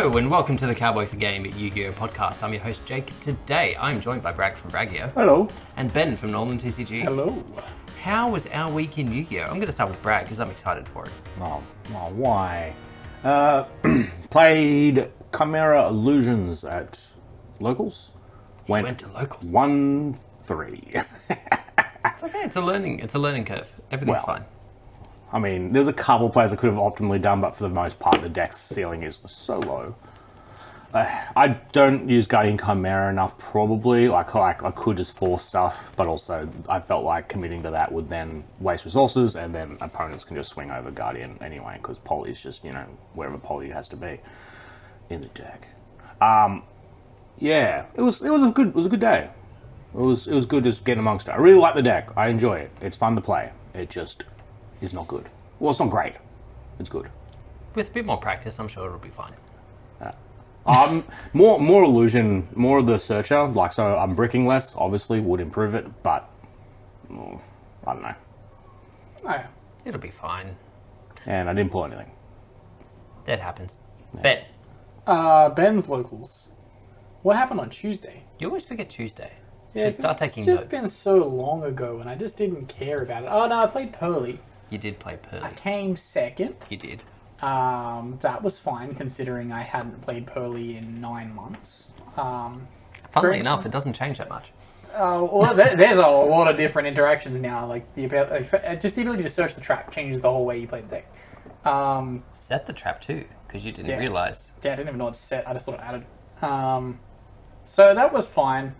Hello and welcome to the Cowboy4Game Yu-Gi-Oh podcast. I'm your host Jake. Today I'm joined by Bragg from Braggio. Hello. And Ben from NolanTCG. Hello. How was our week in Yu-Gi-Oh? I'm going to start with Bragg because I'm excited for it. Why? Played Chimera Illusions at Locals. Went to Locals. 1-3. It's okay. It's a learning curve. Everything's fine. I mean, there's a couple plays I could have optimally done, but for the most part, the deck's ceiling is so low. I don't use Guardian Chimera enough, probably. I could just force stuff, but also I felt like committing to that would then waste resources, and then opponents can just swing over Guardian anyway, because Poly's just, wherever Poly has to be in the deck. Yeah, it was a good day. It was good just getting amongst it. I really like the deck. I enjoy it. It's fun to play. It just is not good. Well, it's not great. It's good. With a bit more practice, I'm sure it'll be fine. More illusion, more of the searcher. So I'm bricking less. Obviously, would improve it, but I don't know. Oh, yeah. It'll be fine. And I didn't pull anything. That happens. Yeah. Ben. Ben's Locals. What happened on Tuesday? You always forget Tuesday. Yeah, start taking notes. It's just been so long ago, and I just didn't care about it. Oh no, I played Pearly. You did play Pearly. I came second. You did. That was fine considering I hadn't played Pearly in 9 months. Funnily enough, it doesn't change that much. Well, there's a lot of different interactions now. Like the ability to search the trap changes the whole way you play the deck. Set the trap too, because you didn't realize. Yeah, I didn't even know it's set. I just thought it added. So that was fine.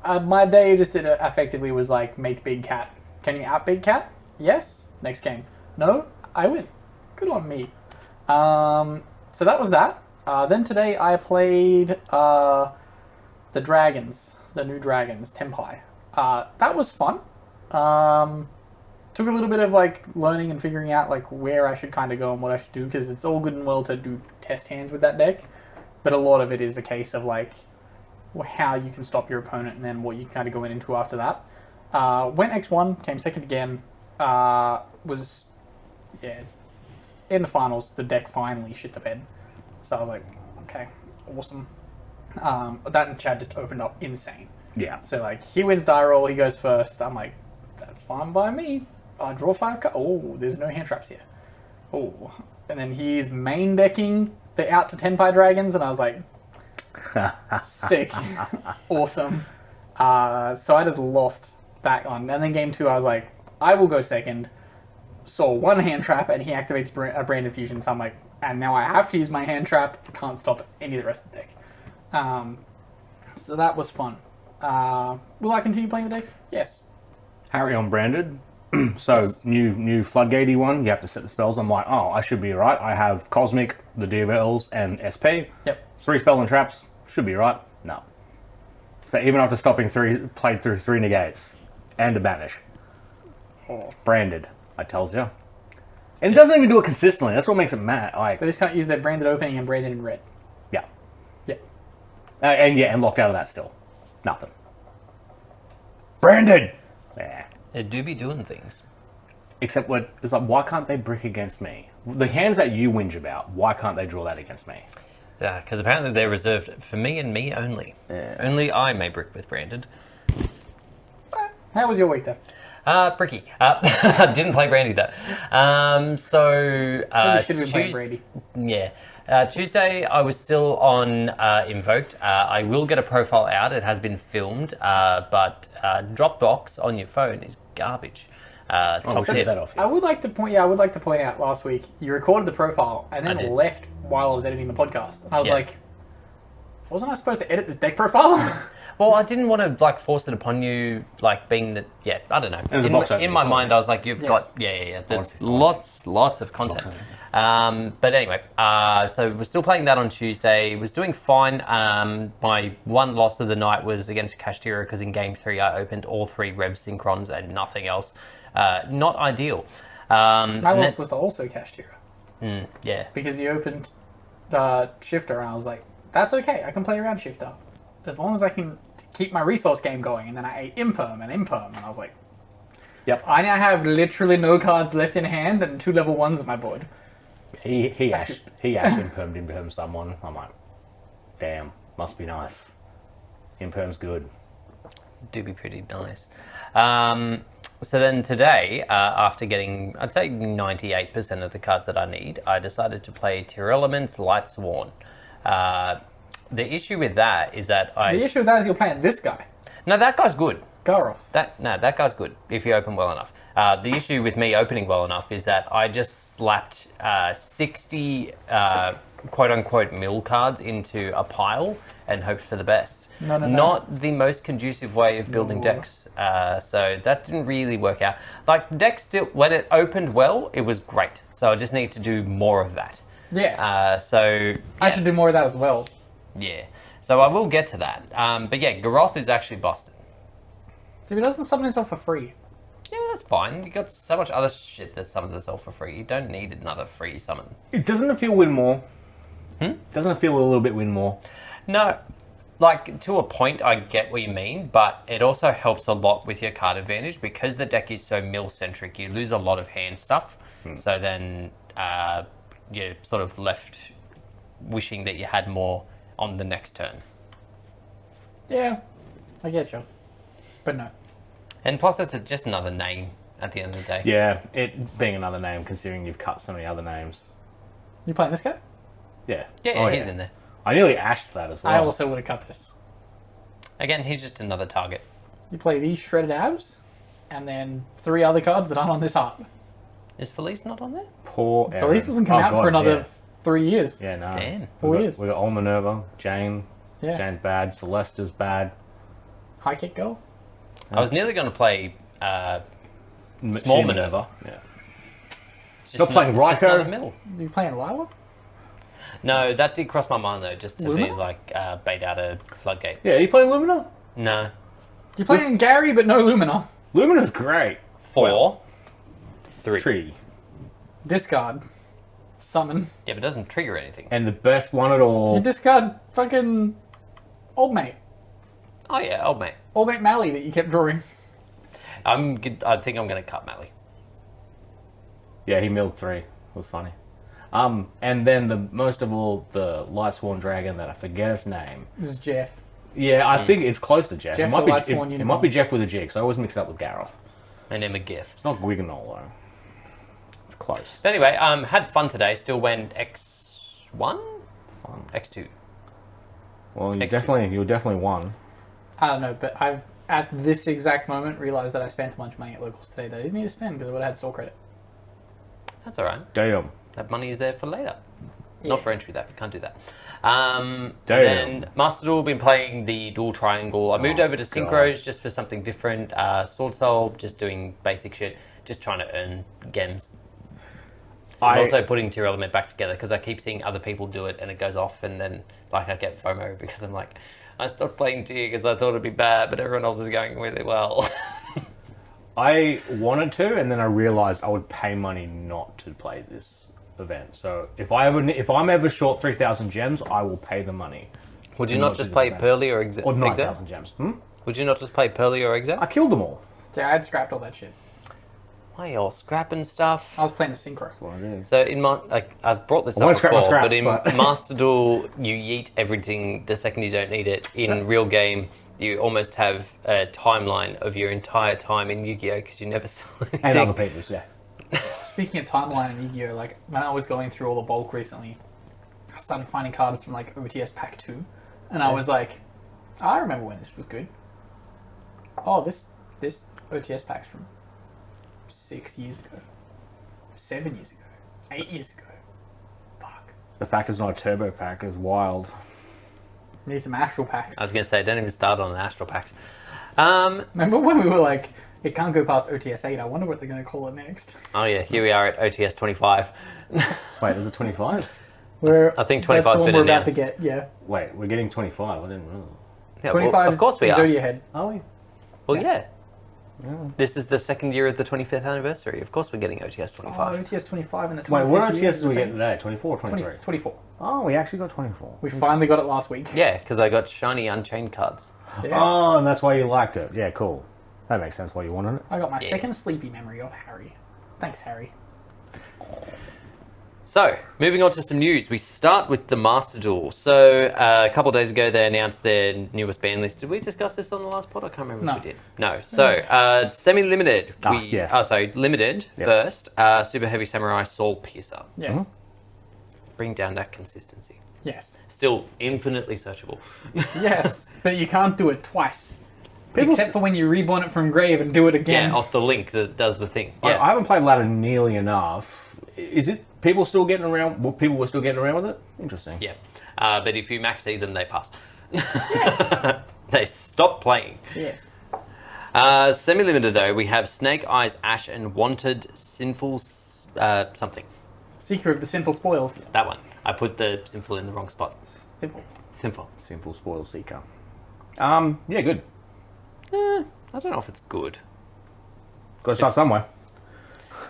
My day just effectively was like make Big Cat. Can you out Big Cat? Yes. Next game. No, I win. Good on me. So that was that. Then today I played the Dragons, the new Dragons, Tempai. That was fun. Took a little bit of like learning and figuring out like where I should kind of go and what I should do, because it's all good and well to do test hands with that deck, but a lot of it is a case of like how you can stop your opponent and then what you kind of go into after that. Went X1, came second again. In the finals, the deck finally shit the bed. So I was like, okay, awesome. That and Chad just opened up insane. Yeah. So like, he wins die roll, he goes first. I'm like, that's fine by me. I draw 5 cards. Oh, there's no hand traps here. Oh. And then he's main decking the out to Tenpai Dragons, and I was like, sick. Awesome. So I just lost that one. And then game 2, I was like, I will go second. Saw one hand trap, and he activates a Branded Fusion. So I'm like, and now I have to use my hand trap. Can't stop any of the rest of the deck. So that was fun. Will I continue playing the deck? Yes. Harry on Branded. So yes. New Floodgatey one. You have to set the spells. I'm like, oh, I should be right. I have Cosmic, the DBLs, and SP. Yep. 3 spell and traps. Should be right. No. So even after stopping 3, played through 3 negates and a banish. Branded, I tells you. And it doesn't even do it consistently. That's what makes it mad. Like, they just can't use their Branded opening and Branded in red. Yeah. Yeah. And locked out of that still. Nothing. Branded! Yeah. They do be doing things. Except it's like, why can't they brick against me? The hands that you whinge about, why can't they draw that against me? Yeah, because apparently they're reserved for me and me only. Yeah. Only I may brick with Branded. How was your week then? Bricky. I didn't play Brandy though. Maybe should have been playing Brandy. Yeah. Tuesday I was still on Invoked. I will get a profile out. It has been filmed, but Dropbox on your phone is garbage. Top tip. That off, I would like to point out last week you recorded the profile and then left while I was editing the podcast. And I was like, wasn't I supposed to edit this deck profile? Well, I didn't want to force it upon you, being that. Yeah, I don't know. In my mind, I was like, you've got There's lots of content. But anyway, so we're still playing that on Tuesday. Was doing fine. My one loss of the night was against Kashtira because in game 3 I opened all 3 Rev Synchrons and nothing else. Not ideal. My loss was to also Kashtira. Yeah. Because he opened Shifter and I was like, that's okay. I can play around Shifter as long as I can keep my resource game going. And then I ate Imperm, and I was like, yep. I now have literally no cards left in hand and 2 level 1s on my board. He actually impermed someone. I'm like, damn, must be nice. Imperm's good. Do be pretty nice. So then today, after getting, I'd say 98% of the cards that I need, I decided to play Tier Elements Lightsworn. The issue with that is that The issue with that is you're playing this guy. No, that guy's good. Garroth. That guy's good if you open well enough. The issue with me opening well enough is that I just slapped 60 quote-unquote mill cards into a pile and hoped for the best. No. Not the most conducive way of building decks. So that didn't really work out. Like, the deck still, when it opened well, it was great. So I just need to do more of that. Yeah. So... I should do more of that as well. Yeah. So I will get to that. But yeah, Garroth is actually busted. So he doesn't summon himself for free. Yeah, that's fine. You got so much other shit that summons itself for free. You don't need another free summon. Doesn't it feel win more? Doesn't it feel a little bit win more? No, like, to a point, I get what you mean, but it also helps a lot with your card advantage because the deck is so mill-centric. You lose a lot of hand stuff, so then you're sort of left wishing that you had more on the next turn. Yeah, I get you. But no. And plus, it's just another name at the end of the day. Yeah, it being another name, considering you've cut so many other names. You playing this guy? Yeah. Yeah, he's in there. I nearly ashed that as well. I also would have cut this. Again, he's just another target. You play these shredded abs, and then 3 other cards that aren't on this art. Is Felice not on there? Poor Aaron. Felice doesn't come out for another 3 years. Yeah, no. Damn. 4 years. We got Old Minerva, Jane. Yeah. Jane's bad. Celeste's bad. High kick girl. I was nearly going to play Small Minerva. Yeah. It's Not playing it's just Ryko? not in the middle. You playing Lila? No, that did cross my mind though, just to be Luna? like bait out a floodgate. Yeah, are you playing Lumina? No. You're playing Gary, but no Lumina. Lumina's great. 4, 3. Tree. Discard. Summon. Yeah, but it doesn't trigger anything. And the best one at all. You discard fucking Old Mate. Oh yeah, old mate. Old Mate Mally that you kept drawing. I think I'm going to cut Mally. Yeah, he milled 3. It was funny. And then the most of all, the Lightsworn Dragon that I forget his name. This is Jeff. Yeah, I think it's close to Jeff. Jeff it might the be Lightsworn it unicorn. might be Jeff with a G, because I always mix it up with Gareth. My name is Giff. It's not Guignol though. It's close. But anyway, had fun today. Still went X1? Fun. X2. Well, you X2. definitely won. I don't know, but I've, at this exact moment, realised that I spent a bunch of money at locals today that I didn't need to spend because I would have had store credit. That's alright. Damn. That money is there for later. Yeah. Not for entry though. You can't do that. Damn. Then Master Duel, been playing the Dual Triangle. I moved over to Synchros just for something different. Sword Soul, just doing basic shit. Just trying to earn gems. I'm also putting Tier Element back together because I keep seeing other people do it and it goes off and then like I get FOMO because I'm like, I stopped playing Tier because I thought it'd be bad, but everyone else is going really well. I wanted to, and then I realised I would pay money not to play this event. So if I'm ever short 3,000 gems, I will pay the money. Would you not just play Pearly or Exile? Or 9,000 gems. Would you not just play Pearly or Exile? I killed them all. So I had scrapped all that shit. Why y'all scrapping stuff? I was playing the Synchro. That's what I did. So in my, like, I've brought this I up won't scrap my before, scraps, but in but- Master Duel, you yeet everything the second you don't need it. In real game, you almost have a timeline of your entire time in Yu-Gi-Oh! Because you never saw anything. And other people's, yeah. Speaking of timeline and Yu-Gi-Oh, like when I was going through all the bulk recently, I started finding cards from like OTS Pack 2, and I was like, I remember when this was good. Oh, this OTS pack's from 6 years ago, 7 years ago, 8 years ago. Fuck. The fact it's not a turbo pack is wild. Need some astral packs. I was going to say, don't even start on the Astral Packs. Remember when we were like, it can't go past OTS 8, I wonder what they're going to call it next. Oh yeah, here we are at OTS 25. Wait, is it 25? I think 25's that's the one been we're about to announced. get, yeah. Wait, we're getting 25. I didn't realize. Yeah, 25 well, of course we is are. Zodiac Head. Are we? Well, yeah. This is the second year of the 25th anniversary. Of course we're getting OTS 25. Oh, OTS 25 and the 25th Wait, what year OTS is did we the get same. today? 24 or 23? 24. Oh, we actually got 24. We finally got it last week. Yeah, because I got shiny Unchained cards. Yeah. Oh, and that's why you liked it. Yeah, cool. That makes sense why you wanted it. I got my Yeah. second sleepy memory of Harry. Thanks, Harry. So, moving on to some news. We start with the Master Duel. So, a couple of days ago, they announced their newest ban list. Did we discuss this on the last pod? I can't remember if we did. No. So, semi-limited. Limited first. Super Heavy Samurai Soul Piercer. Yes. Mm-hmm. Bring down that consistency. Yes. Still infinitely searchable. Yes, but you can't do it twice. Except for when you reborn it from grave and do it again. Yeah, off the link that does the thing. I haven't played ladder nearly enough. Is it people still getting around? Well, people were still getting around with it. Interesting. Yeah, but if you max them, they pass. Yes. They stop playing. Yes. Semi-limited though, we have Snake Eyes Ash and Wanted Sinful something. Seeker of the Sinful Spoils. That one. I put the sinful in the wrong spot. Simple. Sinful Spoil Seeker. Yeah, good. I don't know if it's good. Got to start somewhere.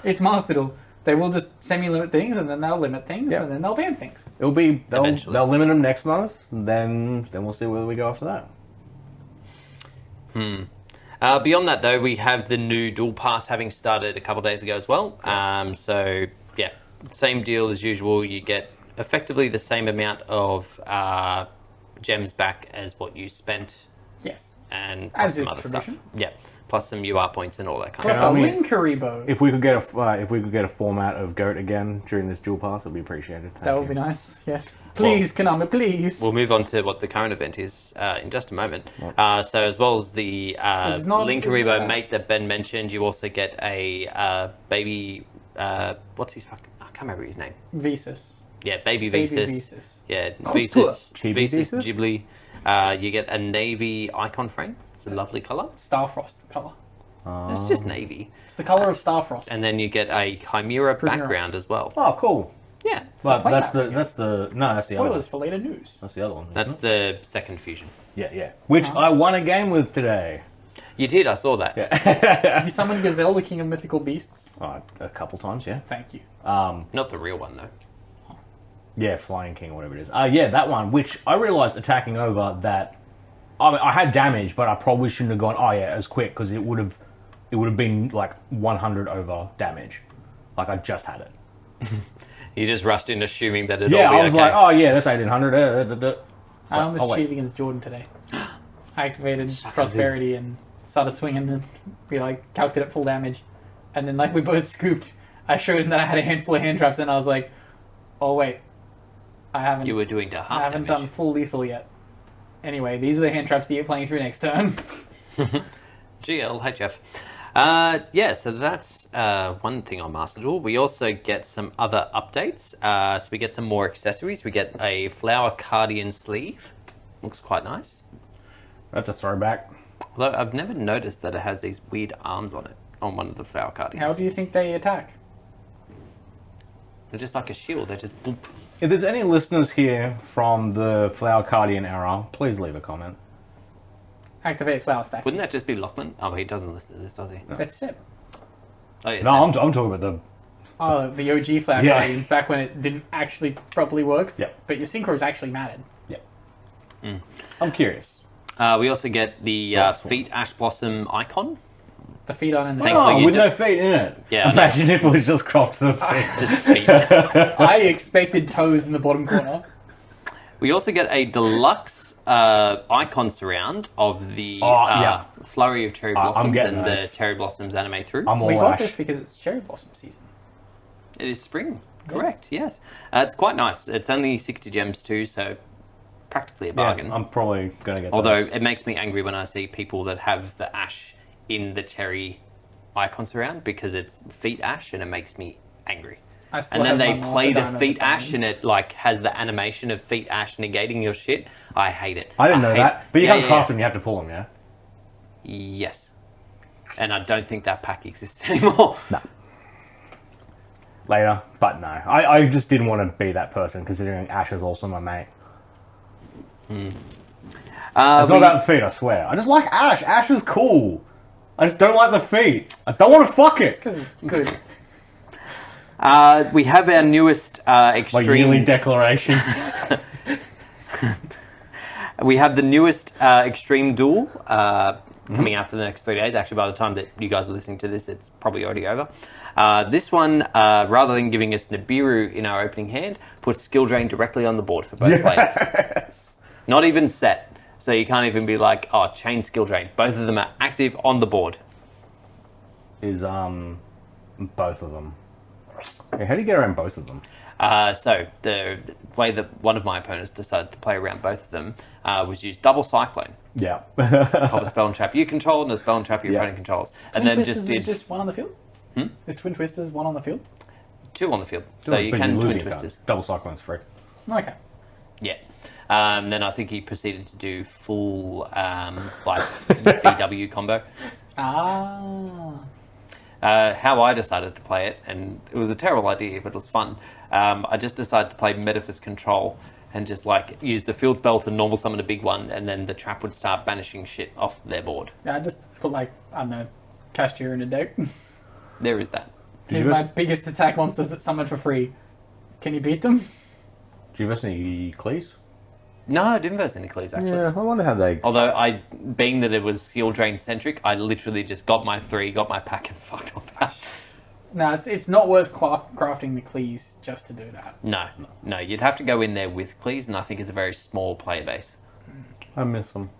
It's Master Duel. They will just semi-limit things, and then they'll limit things, and then they'll ban things. It'll be they'll limit them next month, and then we'll see where we go after that. Beyond that, though, we have the new Duel Pass having started a couple of days ago as well. So yeah, same deal as usual. You get effectively the same amount of gems back as what you spent. Yes. And as some is other tradition. stuff. Yeah. Plus some UR points and all that kind Plus of stuff. a Linkaribo. If we could get a format of Goat again during this Duel Pass, it'd be appreciated. That would be nice. Yes. Please, Konami, please. We'll move on to what the current event is in just a moment. So as well as the Linkaribo mate that Ben mentioned, you also get a baby. What's his fucking? I can't remember his name. Visas. Yeah, baby Visas. Visas. Yeah, Visas Ghibli. You get a navy icon frame. It's a lovely colour. Starfrost colour. It's just navy. It's the colour of Starfrost. And then you get a Chimera background as well. Oh, cool. Yeah. But that's the other one. Spoilers for later news. That's the other one. That's the second fusion. Yeah. Which I won a game with today. You did, I saw that. Yeah. You summoned Gazelle, the king of mythical beasts? A couple times, yeah. Thank you. Not the real one, though. Yeah, Flying King or whatever it is. Yeah, that one, which I realised attacking over that... I mean, I had damage, but I probably shouldn't have gone, as quick, because it would have been, like, 100 over damage. Like, I just had it. You just rushed in assuming that it'd all be okay. I was like, that's 1800. I almost cheated against Jordan today. I activated Prosperity and started swinging and we, calced it at full damage. And then, we both scooped. I showed him that I had a handful of hand traps, and I was like, oh, wait. You were doing half damage. I haven't done full lethal yet. Anyway, these are the hand traps that you're playing through next turn. GL, hey Jeff. So that's one thing on Master Duel. We also get some other updates. So we get some more accessories. We get a Flower Cardian sleeve. Looks quite nice. That's a throwback. Although I've never noticed that it has these weird arms on it, on one of the Flower Cardians. How do you think they attack? They're just like a shield. They're just boop. If there's any listeners here from the Flower Cardian era, please leave a comment. Activate Flower Stack. Wouldn't that just be Lachlan? Oh, he doesn't listen to this, does he? No. That's Seb. Oh, yeah, no, I'm talking about the... Oh, the OG Flower Guardians, back when it didn't actually properly work. Yeah. But your Synchro is actually matted. Yeah. I'm curious. We also get the Feet Ash Blossom icon. The feet on and the with no feet in it. Yeah. Imagine if it was just cropped to the feet. Just feet. I expected toes in the bottom corner. We also get a deluxe icon surround of the flurry of cherry blossoms and the cherry blossoms anime through. We got this because it's cherry blossom season. It is spring. Correct, yes. It's quite nice. It's only 60 gems too, so practically a bargain. Yeah, I'm probably going to get Although those. It makes me angry when I see people that have the ash in the cherry icon surround because it's feet ash and it makes me angry. And then they play the feet ash and it has the animation of feet ash negating your shit. I hate it. I didn't know that. But you can't craft them, you have to pull them, yeah? Yes. And I don't think that pack exists anymore. No. Later, but no. I just didn't want to be that person considering Ash is also my mate. It's not about the feet, I swear. I just like Ash. Ash is cool. I just don't like the feet. I don't want to fuck it. It's because it's good. We have our newest extreme... My yearly declaration. We have the newest Extreme Duel coming out for the next 3 days. Actually, by the time that you guys are listening to this, it's probably already over. This one, rather than giving us Nibiru in our opening hand, puts Skill Drain directly on the board for both players. Not even set. So you can't even be like, oh, chain Skill Drain. Both of them are active on the board. Is both of them. Yeah, how do you get around both of them? So the way that one of my opponents decided to play around both of them was use double Cyclone. Yeah. Pop a spell and trap you control and a spell and trap your opponent controls. Twin and then Twisters just is just one on the field? Is Twin Twisters one on the field? 2 on the field. So you can Twin Twisters. Double Cyclone's free. Okay. Yeah. Then I think he proceeded to do full VW combo. How I decided to play it, and it was a terrible idea, but it was fun. I just decided to play Metaphys Control and just use the field spell to normal summon a big one, and then the trap would start banishing shit off their board. Yeah, I just put I don't know, Casture in a deck. There is that. Here's my biggest attack monsters that summon for free. Can you beat them? Do you verse any Cleese? No, I didn't verse any Cleese, actually. Yeah, I wonder how they... Although, being that it was Skill Drain centric, I literally just got my 3, got my pack, and fucked off. No, it's not worth crafting the Cleese just to do that. No, you'd have to go in there with Cleese, and I think it's a very small player base. I miss them.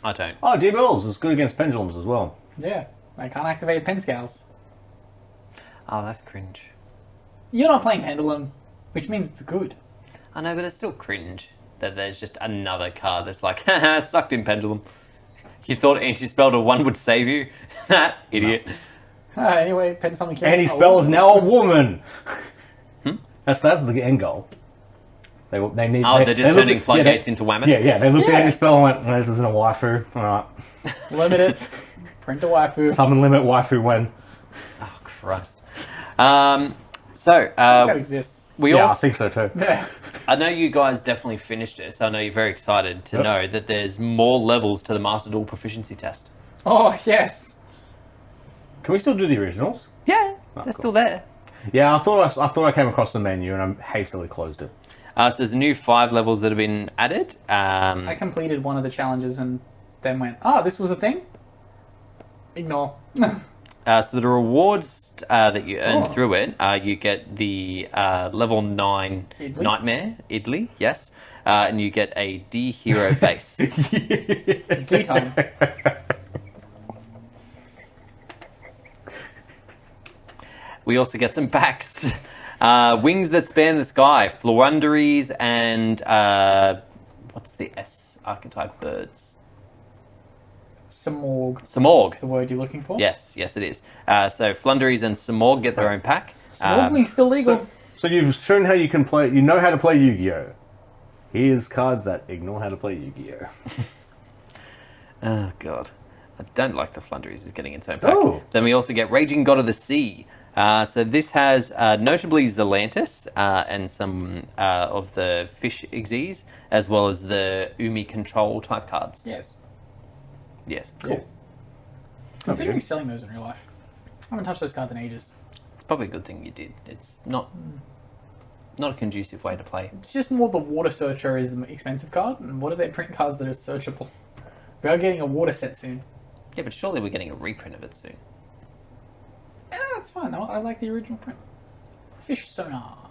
I don't. Oh, D-Bills is good against pendulums as well. Yeah, they can't activate Pen Scales. Oh, that's cringe. You're not playing Pendulum, which means it's good. I know, but it's still cringe that there's just another card that's like, haha, sucked in Pendulum. You thought Anti-Spell to 1 would save you? Idiot. No. Anyway, Pen something. Anti-Spell is now a woman! That's the end goal. They need... Oh, they're just turning floodgates into women? Yeah, they looked at Anti-Spell and went, this isn't a waifu. Alright. Limit it. Print a waifu. Summon limit waifu when. Oh, Christ. That exists. I think so too. Yeah. I know you guys definitely finished it, so I know you're very excited to know that there's more levels to the Master Duel proficiency test. Oh, yes. Can we still do the originals? Yeah, they're still there. Yeah, I thought I came across the menu and I hastily closed it. So there's new 5 levels that have been added. I completed one of the challenges and then went, this was a thing? Ignore. So the rewards that you earn through it, you get the level 9 Idli? Nightmare, Idli, yes. And you get a D Hero base. It's D time. We also get some packs. Wings that span the sky, Florunderies, and what's the S archetype birds? Samorg. Samorg. That's the word you're looking for? Yes, it is. So Flunderies and Samorg get their own pack. Samorg's still legal. So you've shown how you can play. You know how to play Yu-Gi-Oh. Here's cards that ignore how to play Yu-Gi-Oh. Oh god, I don't like the Flunderies is getting its own pack. Oh. Then we also get Raging God of the Sea. So this has notably Zelantis and some of the fish Xyz, as well as the Umi control type cards. Yes. Cool. Yes. Considering selling those in real life. I haven't touched those cards in ages. It's probably a good thing you did. It's not a conducive way to play. It's just more the Water Searcher is the expensive card, and what are they print cards that are searchable? We are getting a water set soon. Yeah, but surely we're getting a reprint of it soon. Yeah, that's fine. I like the original print. Fish Sonar.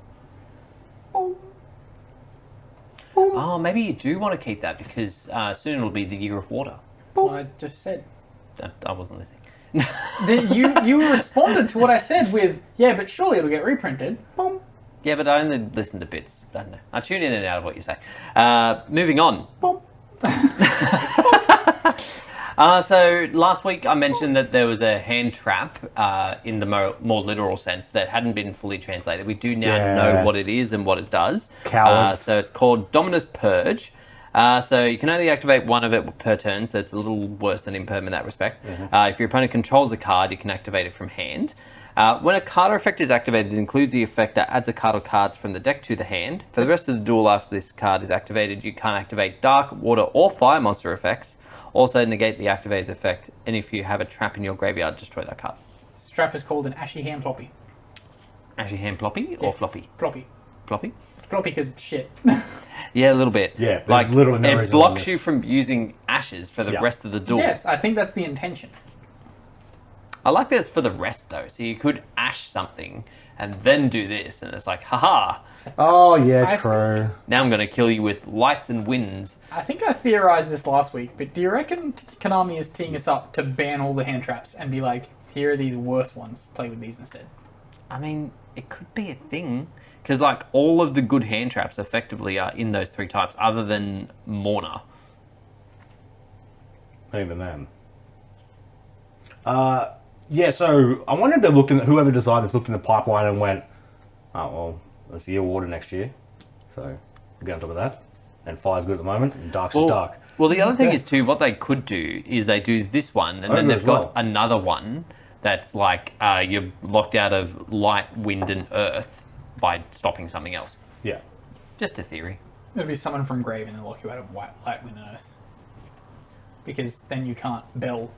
Oh, maybe you do want to keep that because soon it'll be the Year of Water. That's what I just said. I wasn't listening. You responded to what I said with, yeah, but surely it'll get reprinted. Boom. Yeah, but I only listen to bits. I don't know. I tune in and out of what you say. Moving on. Boom. So last week I mentioned that there was a hand trap in the more literal sense that hadn't been fully translated. We do now know what it is and what it does. Cowards. So it's called Dominus Purge. So you can only activate one of it per turn, so it's a little worse than Imperm in that respect. If your opponent controls a card, you can activate it from hand. When a card or effect is activated, it includes the effect that adds a card or cards from the deck to the hand. For the rest of the duel after this card is activated, you can't activate dark, water, or fire monster effects. Also negate the activated effect, and if you have a trap in your graveyard, destroy that card. This trap is called an Ashy Hand Ploppy. Ashy Hand Ploppy or Floppy? Ploppy. Ploppy? It's Ploppy because it's shit. Yeah, a little bit. Yeah, there's literally no it reason blocks on you this. from using ashes for the rest of the duel. Yes, I think that's the intention. I like this for the rest though. So you could ash something and then do this, and it's like, haha. Oh yeah, true. Now I'm going to kill you with lights and winds. I think I theorized this last week, but do you reckon Konami is teeing us up to ban all the hand traps and be like, here are these worse ones, play with these instead? I mean, it could be a thing. Because, like, all of the good hand traps effectively are in those 3 types, other than Morna. Not even them. Yeah, so I wonder if they looked in, whoever decided this looked in the pipeline and went, oh, well, it's year water next year. So, get on top of that. And fire's good at the moment, and dark's just dark. Well, the other thing is, too, what they could do is they do this one, and then they've got another one that's like you're locked out of light, wind, and earth by stopping something else. Yeah. Just a theory. It'll be someone from Grave and they'll lock you out of light, wind, and earth. Because then you can't bell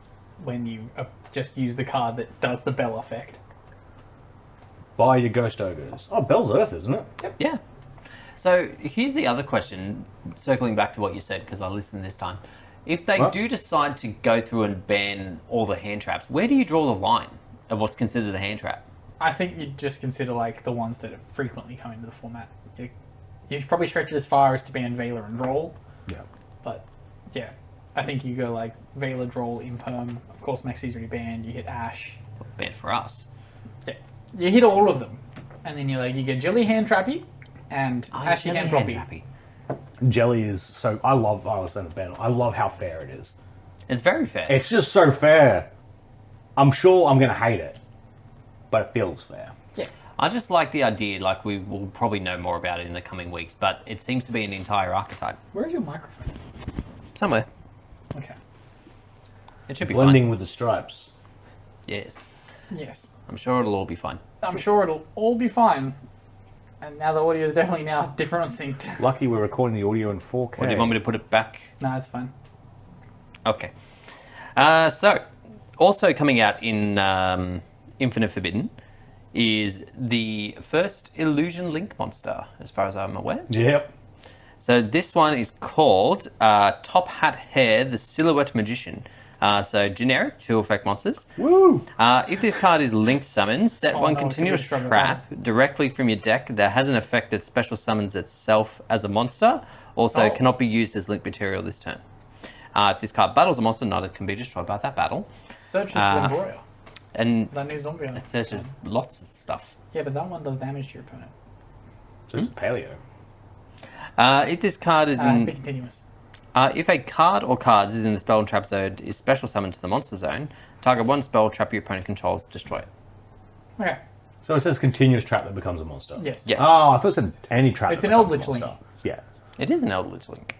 when you just use the card that does the bell effect. Buy your Ghost Ogres. Oh, Bell's Earth, isn't it? Yep. Yeah. So here's the other question, circling back to what you said, because I listened this time. If they do decide to go through and ban all the hand traps, where do you draw the line of what's considered a hand trap? I think you'd just consider like the ones that frequently come into the format. You should probably stretch it as far as to ban Veiler and Droll. Yeah. But yeah, I think you go like Veiler, Droll, Imperm. Of course, Maxi's already banned. You hit Ash. Banned for us. Yeah, you hit all of them, and then you get Jelly hand trappy, and Ashy hand proppy. Jelly is so. I was saying Ben. I love how fair it is. It's very fair. It's just so fair. I'm sure I'm going to hate it, but it feels fair. Yeah. I just like the idea, like we will probably know more about it in the coming weeks, but it seems to be an entire archetype. Where's your microphone? Somewhere. Okay. It should be Blending fine. with the stripes. Yes. Yes. I'm sure it'll all be fine. I'm sure it'll all be fine. And now the audio is definitely now different on synced. Lucky we're recording the audio in 4K. Or do you want me to put it back? No, it's fine. Okay. So, also coming out in Infinite Forbidden is the first Illusion Link monster, as far as I'm aware. Yep. So this one is called Top Hat Hair, the Silhouette Magician. So generic, 2 effect monsters. Woo! If this card is link summoned, set one no, continuous trap directly from your deck that has an effect that special summons itself as a monster. Also cannot be used as link material this turn. If this card battles a monster, neither can be destroyed by that battle. Searches Zembroya. And That new zombie on it searches lots of stuff. Yeah, but that one does damage to your opponent. So it's paleo. If this card is Speak continuous. if a card or cards is in the spell and trap zone is special summoned to the monster zone, target one spell trap your opponent controls, destroy it. Okay. So it says continuous trap that becomes a monster. Yes. Yes. Oh, I thought it said any trap. It's that an becomes a Eldritch monster. Link. Yeah. It is an Eldritch Link.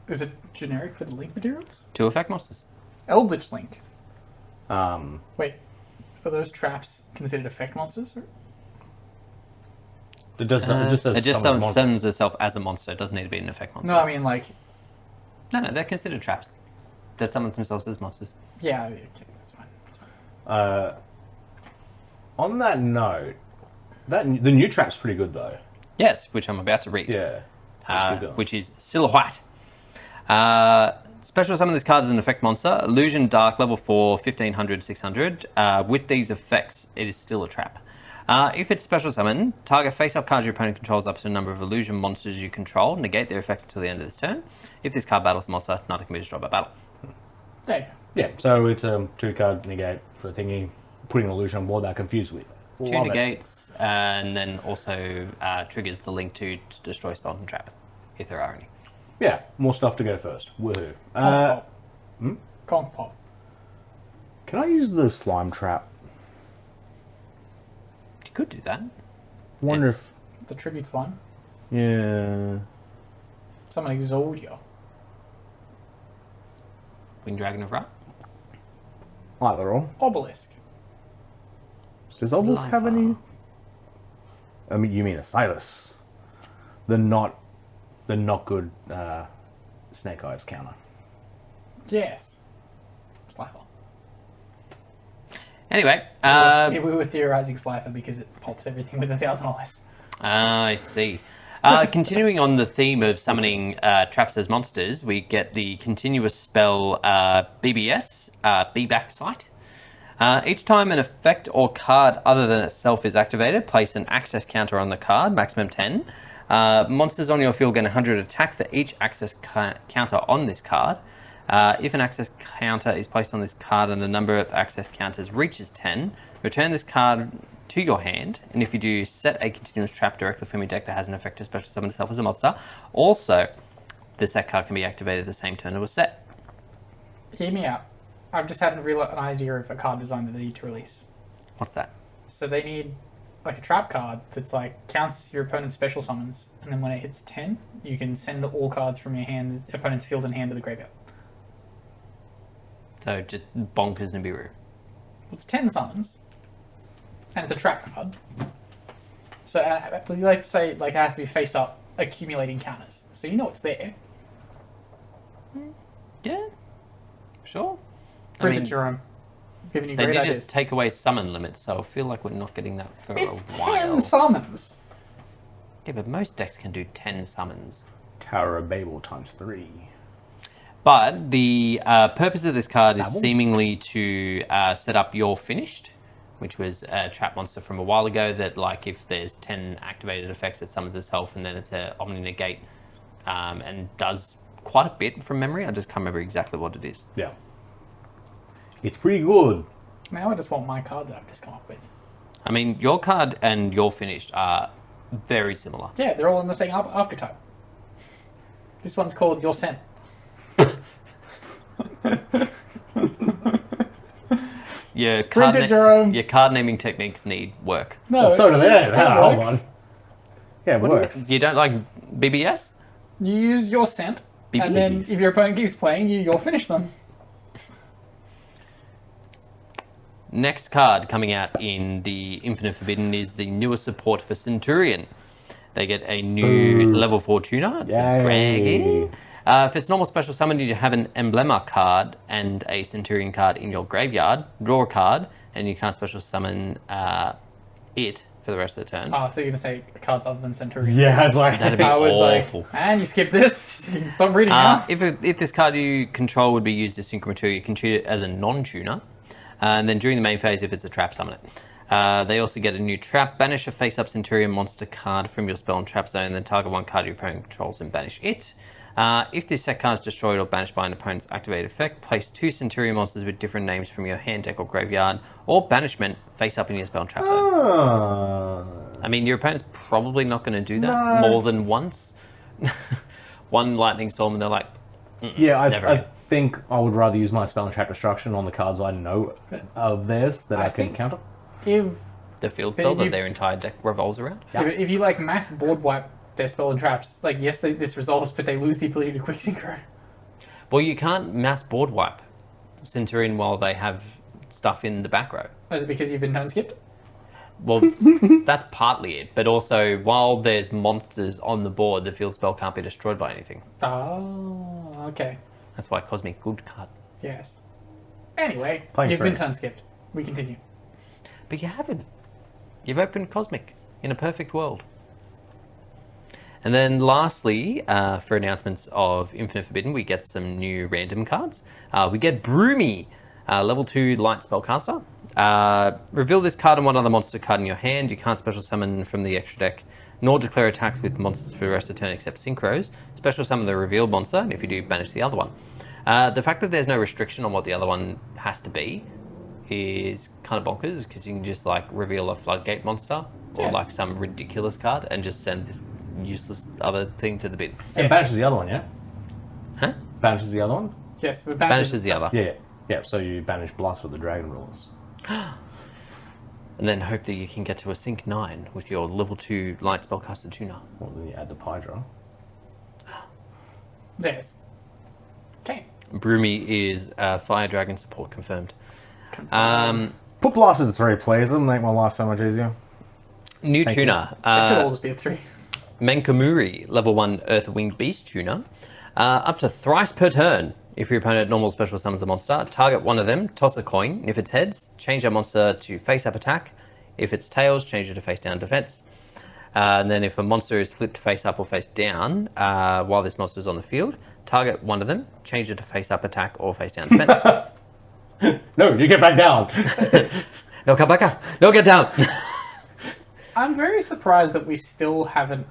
Is it generic for the link materials? 2 effect monsters. Eldritch Link. Um, Wait, are those traps considered effect monsters? Or? it just says It just summons monster. summons itself as a monster. It doesn't need to be an effect monster. No, I mean like, No, they're considered traps. That summons themselves as monsters. yeah, okay, that's fine. That's fine. On that note, the new trap's pretty good though. Yes, which I'm about to read. Yeah. Which is Silhouette. Special summon this card as an effect monster. Illusion Dark, level 4, 1500, 600. With these effects, it is still a trap. If it's special summon, target face-up cards your opponent controls up to a number of illusion monsters you control. Negate their effects until the end of this turn. If this card battles a monster, neither can be destroyed by battle. There you go. Yeah, so it's a 2-card negate for thingy, putting an illusion on board that confused with. 2 negates, and then also triggers the link to destroy spells and traps, if there are any. Yeah, more stuff to go first. Woohoo. Conk Pop. Can I use the slime trap? You could do that. Wonder It's- The tribute slime. Yeah. Summon Exodia. Wing Dragon of Ra. Either or. Obelisk. Does Obelisk have Slifer. any? I mean, you mean a Silas? The not good Snake Eyes counter. Yes. Slifer. Anyway, Yeah, we were theorizing Slifer because it pops everything with 1,000 eyes. I see. Continuing on the theme of summoning traps as monsters, we get the continuous spell BBS, Be Back Sight. Each time an effect or card other than itself is activated, place an access counter on the card, maximum 10. Monsters on your field gain 100 attack for each access counter on this card. If an access counter is placed on this card and the number of access counters reaches 10, return this card to your hand, and if you do, set a continuous trap directly from your deck that has an effect to special summon itself as a monster. Also, the set card can be activated the same turn it was set. Hear me out. I've just had an idea of a card design that they need to release. What's that? So they need like a trap card that's like counts your opponent's special summons, and then when it hits 10, you can send all cards from your hand, opponent's field and hand to the graveyard. So just bonkers Nibiru. It's 10 summons, and it's a trap card. So you like to say like it has to be face up, accumulating counters. So you know it's there. Yeah, sure. Print it to your own. Giving you They great did ideas. just take away summon limits, so I feel like we're not getting that for It's a while. 10 summons. Yeah, but most decks can do 10 summons. Tower of Babel times 3. But the purpose of this card is seemingly to set up your finished, which was a trap monster from a while ago that, like, if there's 10 activated effects, it summons itself, and then it's a Omni Negate and does quite a bit from memory. I just can't remember exactly what it is. Yeah. It's pretty good. Now I just want my card that I've just come up with. I mean, your card and your finished are very similar. Yeah, they're all in the same archetype. This one's called Your Scent. Your Your card naming techniques need work. No, So do they. Hold works. on. Yeah, it works. You don't like BBS? You use Your Scent, and then Easies. if your opponent keeps playing, you'll finish them. Next card coming out in the Infinite Forbidden is the newer support for Centurion. They get a new level 4 tuner. It's a dragon. If it's normal special summon, you have an Emblema card and a Centurion card in your graveyard. Draw a card, and you can't special summon it for the rest of the turn. Oh, I thought you were going to say cards other than Centurion. Yeah, I was like, That'd be I was awful. like, and you skip this. You can stop reading now. If this card you control would be used as Synchro Material, you can treat it as a non-tuner. And then during the main phase, if it's a trap, summon it. They also get a new trap. Banish a face-up Centurion monster card from your spell and trap zone, then target one card your opponent controls and banish it. If this set card is destroyed or banished by an opponent's activated effect, place 2 Centurion monsters with different names from your hand, deck, or graveyard, or banishment face-up in your spell and trap zone. I mean, your opponent's probably not going to do that more than once. One Lightning Storm, and they're like, yeah, never I again. think I would rather use my spell and trap destruction on the cards I know of theirs that I can think- counter. If The field spell if you- that their entire deck revolves around. if you like mass board wipe their spell and traps, like yes, this resolves, but they lose the ability to quick synchro. Well, you can't mass board wipe Centurion while they have stuff in the back row. Is it because you've been turn skipped? Well, that's partly it, but also while there's monsters on the board, the field spell can't be destroyed by anything. Oh, okay. That's why Cosmic good card. Yes. Anyway, Playing you've been through. turn skipped. We continue. But you haven't. You've opened Cosmic in a perfect world. And then lastly, for announcements of Infinite Forbidden, we get some new random cards. We get Broomy, level 2 light spellcaster. Reveal this card and one other monster card in your hand. You can't special summon from the extra deck, nor declare attacks with monsters for the rest of the turn except synchros. Special summon the revealed monster, and if you do, banish the other one. The fact that there's no restriction on what the other one has to be is kind of bonkers, because you can just like reveal a floodgate monster or Yes. like some ridiculous card and just send this useless other thing to the bin. It banishes the other one, yeah? Huh? Banishes the other one? Yes, but Banishes the other. Yeah. Yeah, so you banish Blast with the Dragon Rulers. And then hope that you can get to a Sync 9 with your level 2 light spellcaster tuner. Well, then you add the Pydra. Yes. Okay. Broomy is Fire Dragon support confirmed. Put Blasters to 3, please. That'll make my life so much easier. New Thank tuner. That should all just be a 3. Menkamuri, level 1 Earth Winged Beast tuner. Up to thrice per turn. If your opponent normal special summons a monster, target one of them, toss a coin. If it's heads, change that monster to face-up attack. If it's tails, change it to face-down defense. And then if a monster is flipped face-up or face-down while this monster is on the field, target one of them, change it to face-up attack or face-down defense. No, you get back down. No, come back up. No, get down. I'm very surprised that we still haven't.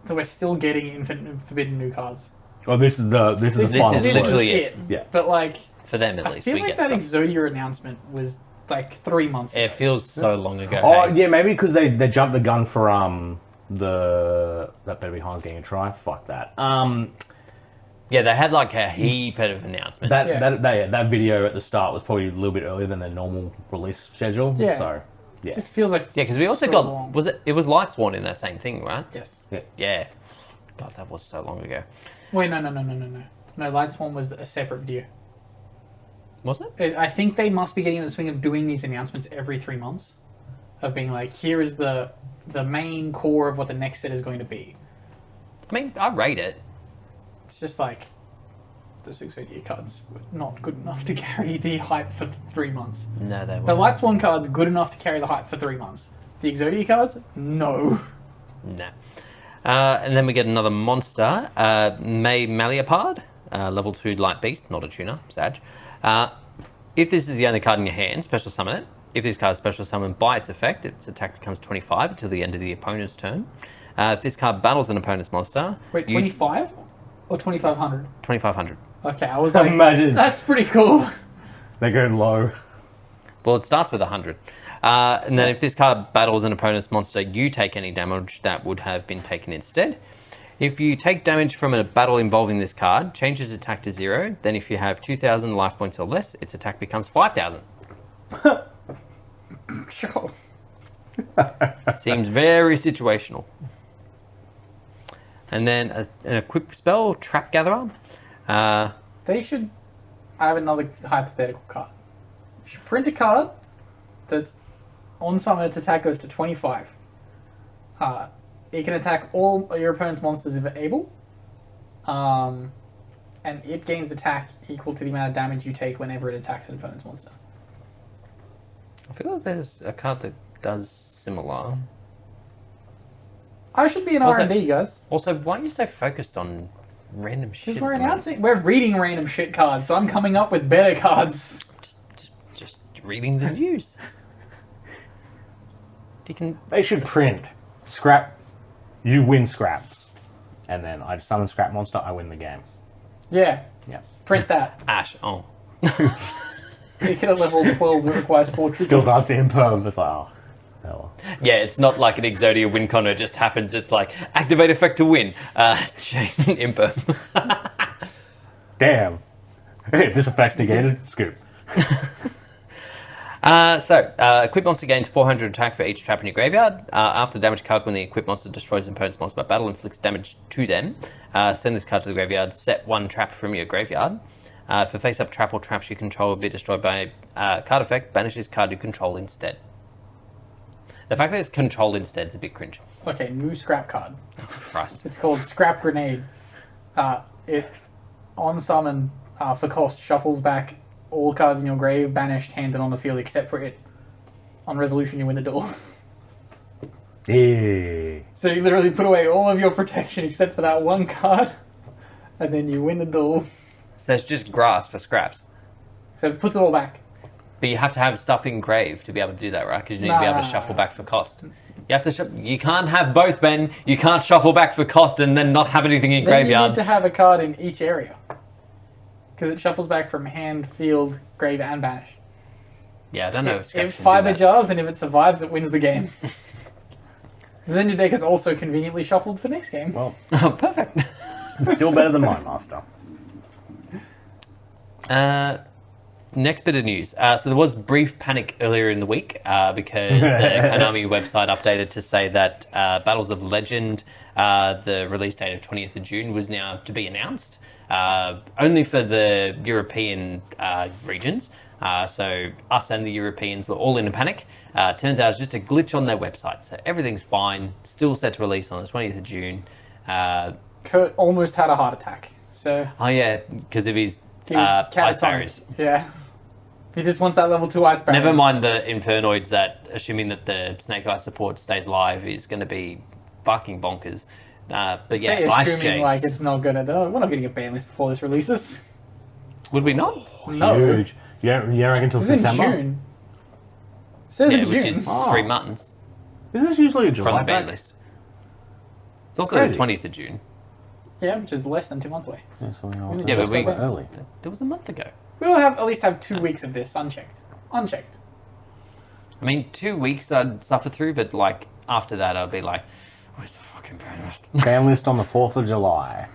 That we're still getting infinite and forbidden new cards. Well, this is the final is literally it. Yeah. But like, For them, at I least, feel we like get that stuff. Exodia announcement was like 3 months ago. It feels so long ago. Oh hey. yeah, maybe because they jumped the gun for that better be Hans getting a try. Fuck that. Yeah, they had like a heap of announcements. That video at the start was probably a little bit earlier than their normal release schedule. Yeah. So It yeah. just feels like Yeah, because we also so got long. it was Lightsworn in that same thing, right? Yes. Yeah. God, that was so long ago. Wait, no. No, Lightsworn was a separate video. Was it? I think they must be getting in the swing of doing these announcements every 3 months. Of being like, here is the main core of what the next set is going to be. I mean, I rate it. It's just like, the 6 Exodia cards were not good enough to carry the hype for 3 months. No, they The were. Lightsworn cards, good enough to carry the hype for 3 months. The Exodia cards, no. No. And then we get another monster, May Maliapard, level 2 light beast, not a tuner, Sag. If this is the only card in your hand, special summon it. If this card is special summoned by its effect, its attack becomes 25 until the end of the opponent's turn. If this card battles an opponent's monster... Wait, 25 or 2,500? 2,500. Okay, I was like, Imagine. that's pretty cool. They go low. Well, it starts with 100. And then if this card battles an opponent's monster, you take any damage that would have been taken instead. If you take damage from a battle involving this card, change its attack to 0. Then if you have 2,000 life points or less, its attack becomes 5,000. Sure. Seems very situational. And then an equip spell, Trap Gatherer. They should... I have another hypothetical card. You should print a card that's on summon, its attack goes to 25. It can attack all your opponent's monsters if able. And it gains attack equal to the amount of damage you take whenever it attacks an opponent's monster. I feel like there's a card that does similar. I should be an Also- R&D, guys. Also, why are you so focused on random shit? Because we're at the moment? announcing... We're reading random shit cards, so I'm coming up with better cards. Just reading the news. You can... They should print scrap. You win scraps, and then I summon scrap monster. I win the game. Yeah. Yeah. Print that. Ash, oh. You get a level 12 that requires 4 troops. Still does the imperm. It's like, oh, hell. Yeah, it's not like an Exodia win con where it just happens. It's like, activate effect to win. Chain Imper. Damn. If this affects negated, scoop. Equip monster gains 400 attack for each trap in your graveyard. After damage card, when the equip monster destroys an opponent's monster by battle, inflicts damage to them. Send this card to the graveyard. Set one trap from your graveyard. If a face-up trap or traps you control will be destroyed by card effect, banish this card you control instead. The fact that it's controlled instead is a bit cringe. Okay, new scrap card. Christ. It's called Scrap Grenade. It's on summon for cost, shuffles back all cards in your grave, banished, handed on the field except for it. On resolution, you win the duel. Yeah. So you literally put away all of your protection except for that one card, and then you win the duel. So it's just grass for scraps. So it puts it all back. But you have to have stuff engraved to be able to do that, right? Because you need to be able to shuffle back for cost. You have to. You can't have both, Ben. You can't shuffle back for cost and then not have anything in Then you graveyard. need to have a card in each area. Because it shuffles back from hand, field, grave, and banish. Yeah, I don't know if If scraps can do fiber that. jars, and if it survives, it wins the game. Then your deck is also conveniently shuffled for next game. Well, Oh, perfect. it's still better than mine, Master. Next bit of news. So there was brief panic earlier in the week because the Konami website updated to say that Battles of Legend, the release date of 20th of June, was now to be announced. Only for the European regions. So us and the Europeans were all in a panic. Turns out it's just a glitch on their website. So everything's fine. Still set to release on the 20th of June. Kurt almost had a heart attack. So Oh yeah, because of his he was ice catatonic. barriers. Yeah. He just wants that level 2 ice barrier. Never mind the Infernoids that, assuming that the Snake Eye support stays live, is going to be fucking bonkers. But yeah, Say Ice assuming Jades. like it's not gonna. We're not getting a ban list before this releases. Would we not? No. Huge. You reckon until It's in December? June. It says in which June. is 3 months Is this usually a from July the ban break? list. It's also Crazy. the 20th of June. Yeah, which is less than 2 months away. Yeah, so we know. Yeah, but we early. It was a month ago. We'll at least have 2 weeks of this unchecked. Unchecked. I mean, 2 weeks I'd suffer through, but like after that I'd be like, where's the fucking ban list? Ban list on the 4th of July.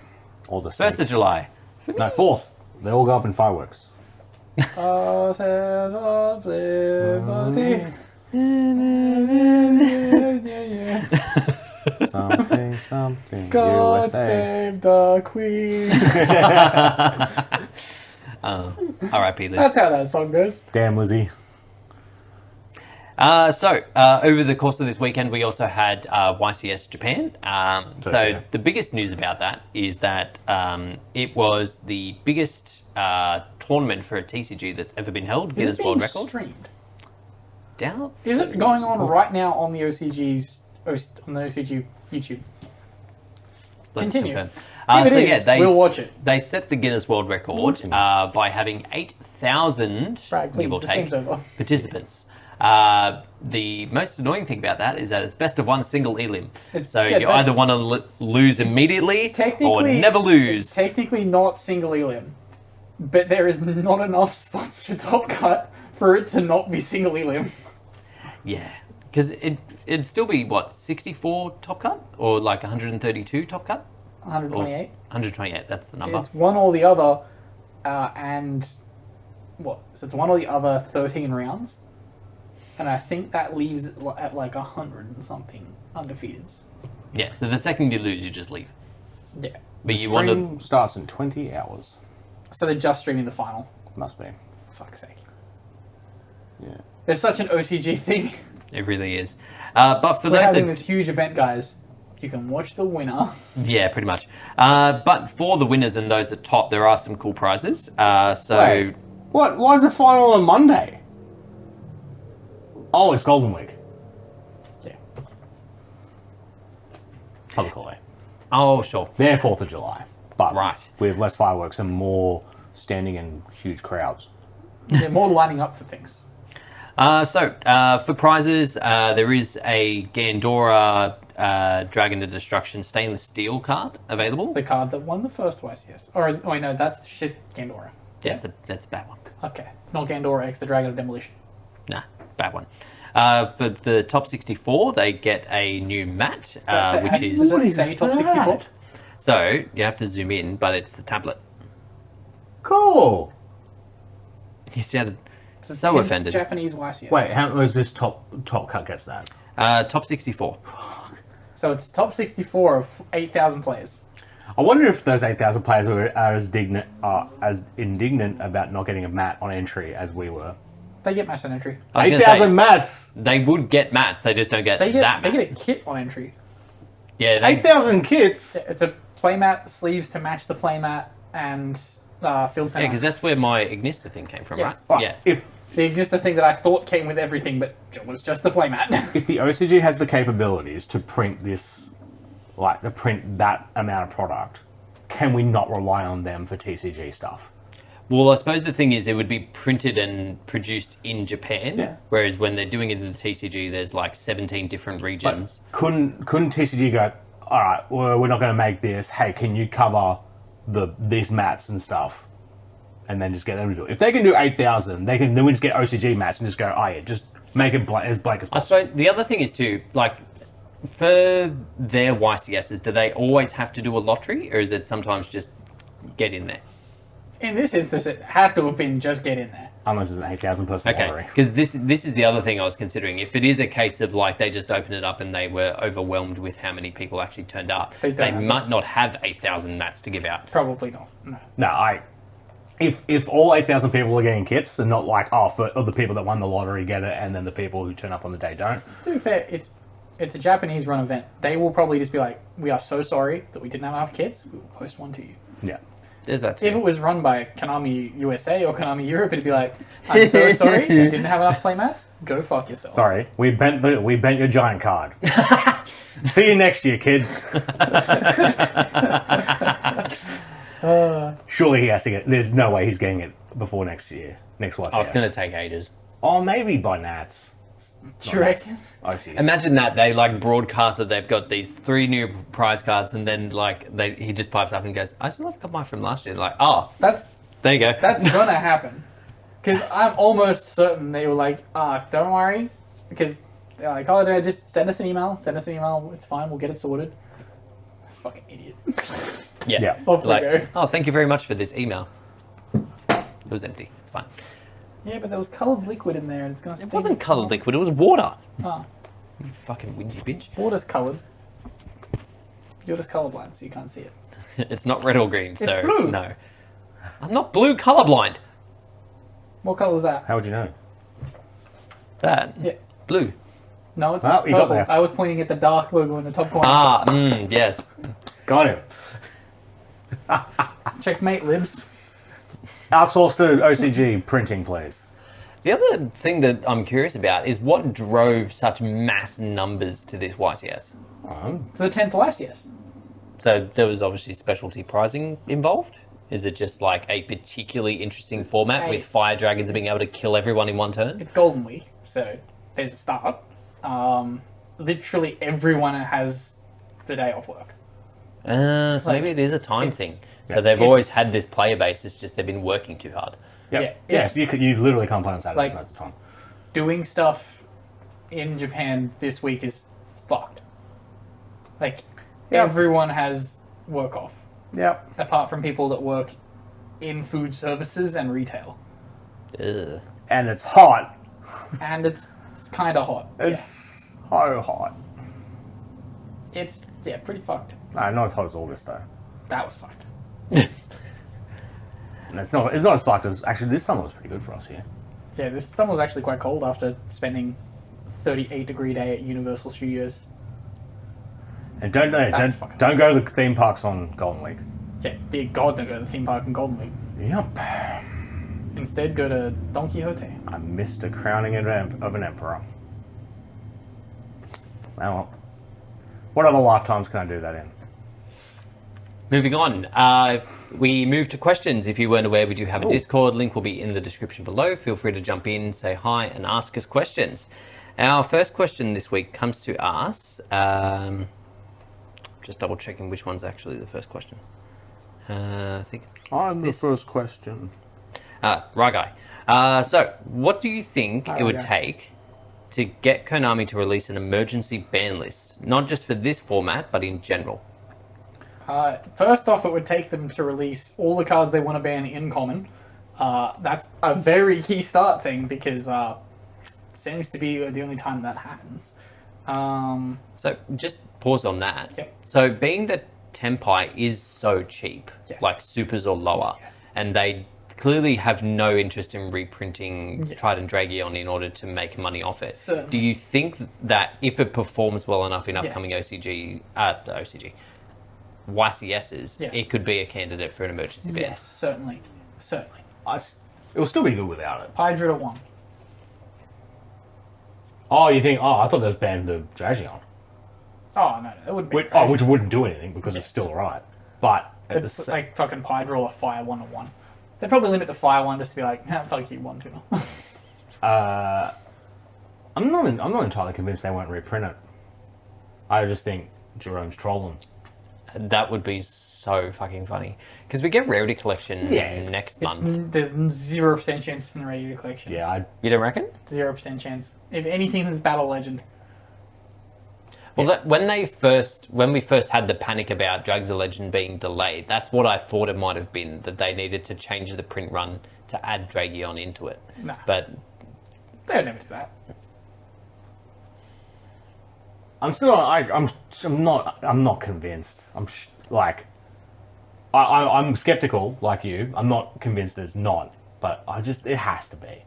Or the 1st of July. No, 4th. They all go up in fireworks. Oh, said of liberty. Something. God USA. save the Queen. R.I.P. Liz. That's how that song goes. Damn, Lizzie. So, over the course of this weekend, we also had YCS Japan. So the biggest news about that is that it was the biggest tournament for a TCG that's ever been held, Guinness World Record. Streamed? Doubt. Is it going on right now on the OCG YouTube? Let's Continue. confirm. If it is, we'll watch it. They set the Guinness World Record by having 8,000 Brad, please, give or this take game's over. participants. The most annoying thing about that is that it's best of one single elim. So yeah, you best- either want to lose immediately or Technically, never It's lose. technically not single elim, but there is not enough spots to top cut for it to not be single elim. Yeah, because it'd still be what 64 top cut or like 132 top cut. 128. 128. That's the number. It's one or the other, and what? So it's one or the other 13 rounds, and I think that leaves it at like 100 and something undefeateds. Yeah. So the second you lose, you just leave. Yeah. But The you want stream to. starts in 20 hours. So they're just streaming the final. Must be. Fuck's sake. Yeah. There's such an OCG thing. It really is. But for We're those having that, this huge event, guys. You can watch the winner. yeah, pretty much. But for the winners and those at top, there are some cool prizes. So Wait. What? Why is the final on Monday? Oh, it's Golden Week. Yeah. Public holiday. oh sure. They're 4th of July. But Right. with less fireworks and more standing in huge crowds. They're more lining up for things. For prizes, there is a Gandora Dragon of Destruction stainless steel card available. The card that won the first YCS. Or is, oh, wait, no, that's the shit Gandora. Yeah, that's a bad one. Okay. It's not Gandora X, the Dragon of Demolition. Nah, bad one. For the top 64, they get a new mat, which Does is... it say top 64? So, you have to zoom in, but it's the tablet. Cool. You sounded It's the so 10th offended. Japanese YCS. Wait, how was this top cut gets that? Top 64. So it's top 64 of 8,000 players. I wonder if those 8,000 players are as indignant about not getting a mat on entry as we were. They get match on entry. I was gonna 8,000 say, mats! they would get mats, they just don't get They that get mat. a kit on entry. Yeah, they, 8,000 kits? It's a playmat, sleeves to match the playmat, and field center. because that's where my Ignista thing came from, Yes. right? Yeah. If the Ignista thing that I thought came with everything, but was just the playmat. if the OCG has the capabilities to print this, like to print that amount of product, can we not rely on them for TCG stuff? Well, I suppose the thing is it would be printed and produced in Japan, Yeah. whereas when they're doing it in the TCG, there's like 17 different regions. Couldn't TCG go, all right, well, we're not going to make this. Hey, can you cover these mats and stuff? And then just get them to do it. If they can do 8,000, then we just get OCG mats and just go, oh yeah, just make it as blank as I possible. suppose the other thing is too, like, for their YCSs, do they always have to do a lottery, or is it sometimes just get in there? In this instance, it had to have been just get in there. Unless it's an 8,000 person Okay, lottery. because this is the other thing I was considering. If it is a case of like they just opened it up and they were overwhelmed with how many people actually turned up, They they don't have might not have 8,000 mats to give out. Probably not. No. No, if all 8,000 people are getting kits and not like, for the people that won the lottery get it and then the people who turn up on the day don't. To be fair, it's a Japanese run event. They will probably just be like, we are so sorry that we didn't have enough kits. We will post one to you. Yeah. There's that If too. it was run by Konami USA or Konami Europe, it'd be like, I'm so sorry, you didn't have enough playmats. Go fuck yourself. Sorry, we bent your giant card. See you next year, kid. Surely he has to get... There's no way he's getting it before next year. Next YCS. Oh, it's going to take ages. Oh, maybe by Nats. Do you reckon? OCs. Imagine that they like broadcast that they've got these 3 new prize cards, and then like he just pipes up and goes, "I still have got mine from last year." Like, oh, That's there you go. That's gonna happen. Because I'm almost certain they were like, don't worry. Because they're like, oh, no, just send us an email. It's fine. We'll get it sorted. Fucking idiot. Yeah. Off we Like, go. oh, thank you very much for this email. It was empty. It's fine. Yeah, but there was coloured liquid in there and it's going to It wasn't coloured liquid. It was water. Oh, You fucking whingy bitch. water's coloured. You're just colourblind, so you can't see it. It's not red or green, so blue. no. I'm not blue colorblind. What colour is that? How would you know? That? Yeah. Blue. No, it's Oh, you got purple. there. I was pointing at the dark logo in the top corner. Ah, yes. Got him. Checkmate, libs. Outsourced to OCG printing, please. The other thing that I'm curious about is what drove such mass numbers to this YCS. It's the 10th YCS. So there was obviously specialty pricing involved. Is it just like a particularly interesting format with fire dragons being able to kill everyone in one turn? It's Golden Week, so there's a start. Literally everyone has the day off work. So Like, maybe it is a time thing. So Yeah. they've always had this player base. It's just they've been working too hard. Yep. Yeah, Yes, you literally can't play on Saturdays Like- most of the time. Doing stuff in Japan this week is fucked. Like, everyone has work off, Yep. apart from people that work in food services and retail. Ugh. And it's hot. And it's kind of hot. It's so hot. Yeah. It's, pretty fucked. No, not as hot as August, though. That was fucked. And it's not as fucked as... Actually, this summer was pretty good for us here. Yeah, this summer was actually quite cold after spending 38-degree day at Universal Studios. And don't fucking go to the theme parks on Golden Week. Yeah, dear God, don't go to the theme park in Golden Week. Yep. Instead, go to Don Quixote. I missed a crowning of an emperor. Well, what other lifetimes can I do that in? Moving on, we move to questions. If you weren't aware, we do have a Discord. Link will be in the description below. Feel free to jump in, say hi, and ask us questions. Our first question this week comes to us. Just double checking which one's actually the first question. I think it's I'm this. the first question. Right guy. So, what do you think it would take to get Konami to release an emergency ban list? Not just for this format, but in general. First off, it would take them to release all the cards they want to ban in common. That's a very key start thing because it seems to be the only time that happens. So just pause on that. Yep. So being that Tenpai is so cheap, Yes. like supers or lower, Yes. and they clearly have no interest in reprinting Yes. Trident Dragion in order to make money off it. Certainly. Do you think that if it performs well enough in upcoming Yes. YCSs, Yes. it could be a candidate for an emergency ban? Yes, certainly. It will still be good without it. Hydra 1. Oh, you think... Oh, I thought they was banned the Dragion. Oh, no, it wouldn't be. Which wouldn't do anything because it's still alright. But... At the It's like fucking Hydra or Fire 1-1. They'd probably limit the Fire one just to be like, fuck you, 1-2. I'm not entirely convinced they won't reprint it. I just think Jerome's trolling. That would be so fucking funny. Because we get Rarity Collection next month. There's 0% chance it's in the regular collection. Yeah, You don't reckon? 0% chance. If anything, it's Battle Legend. Well, when we first had the panic about Dragons of Legend being delayed, that's what I thought it might have been, that they needed to change the print run to add Dragion into it. Nah. But They would never do that. I'm still. I'm not convinced. I'm skeptical, like you. I'm not convinced there's not, but it has to be.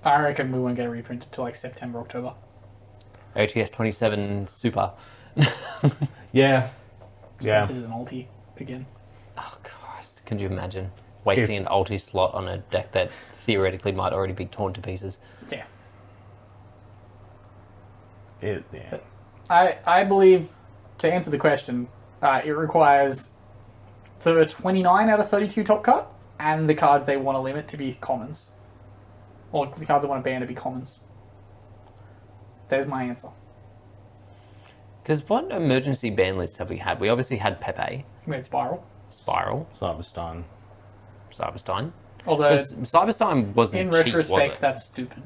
I reckon we won't get it reprinted till like September, October. OTS 27 Super. Yeah. This is an ulti again. Oh, Christ. Can you imagine wasting an ulti slot on a deck that theoretically might already be torn to pieces? Yeah. Yeah. I believe, to answer the question, it requires the 29 out of 32 top cut, and the cards they want to limit to be commons. Or the cards they want to ban to be commons. There's my answer. Because what emergency ban lists have we had? We obviously had Pepe. We had Spiral. Cyberstein. Although, Cyberstein wasn't in cheap, retrospect, was it? that's stupid.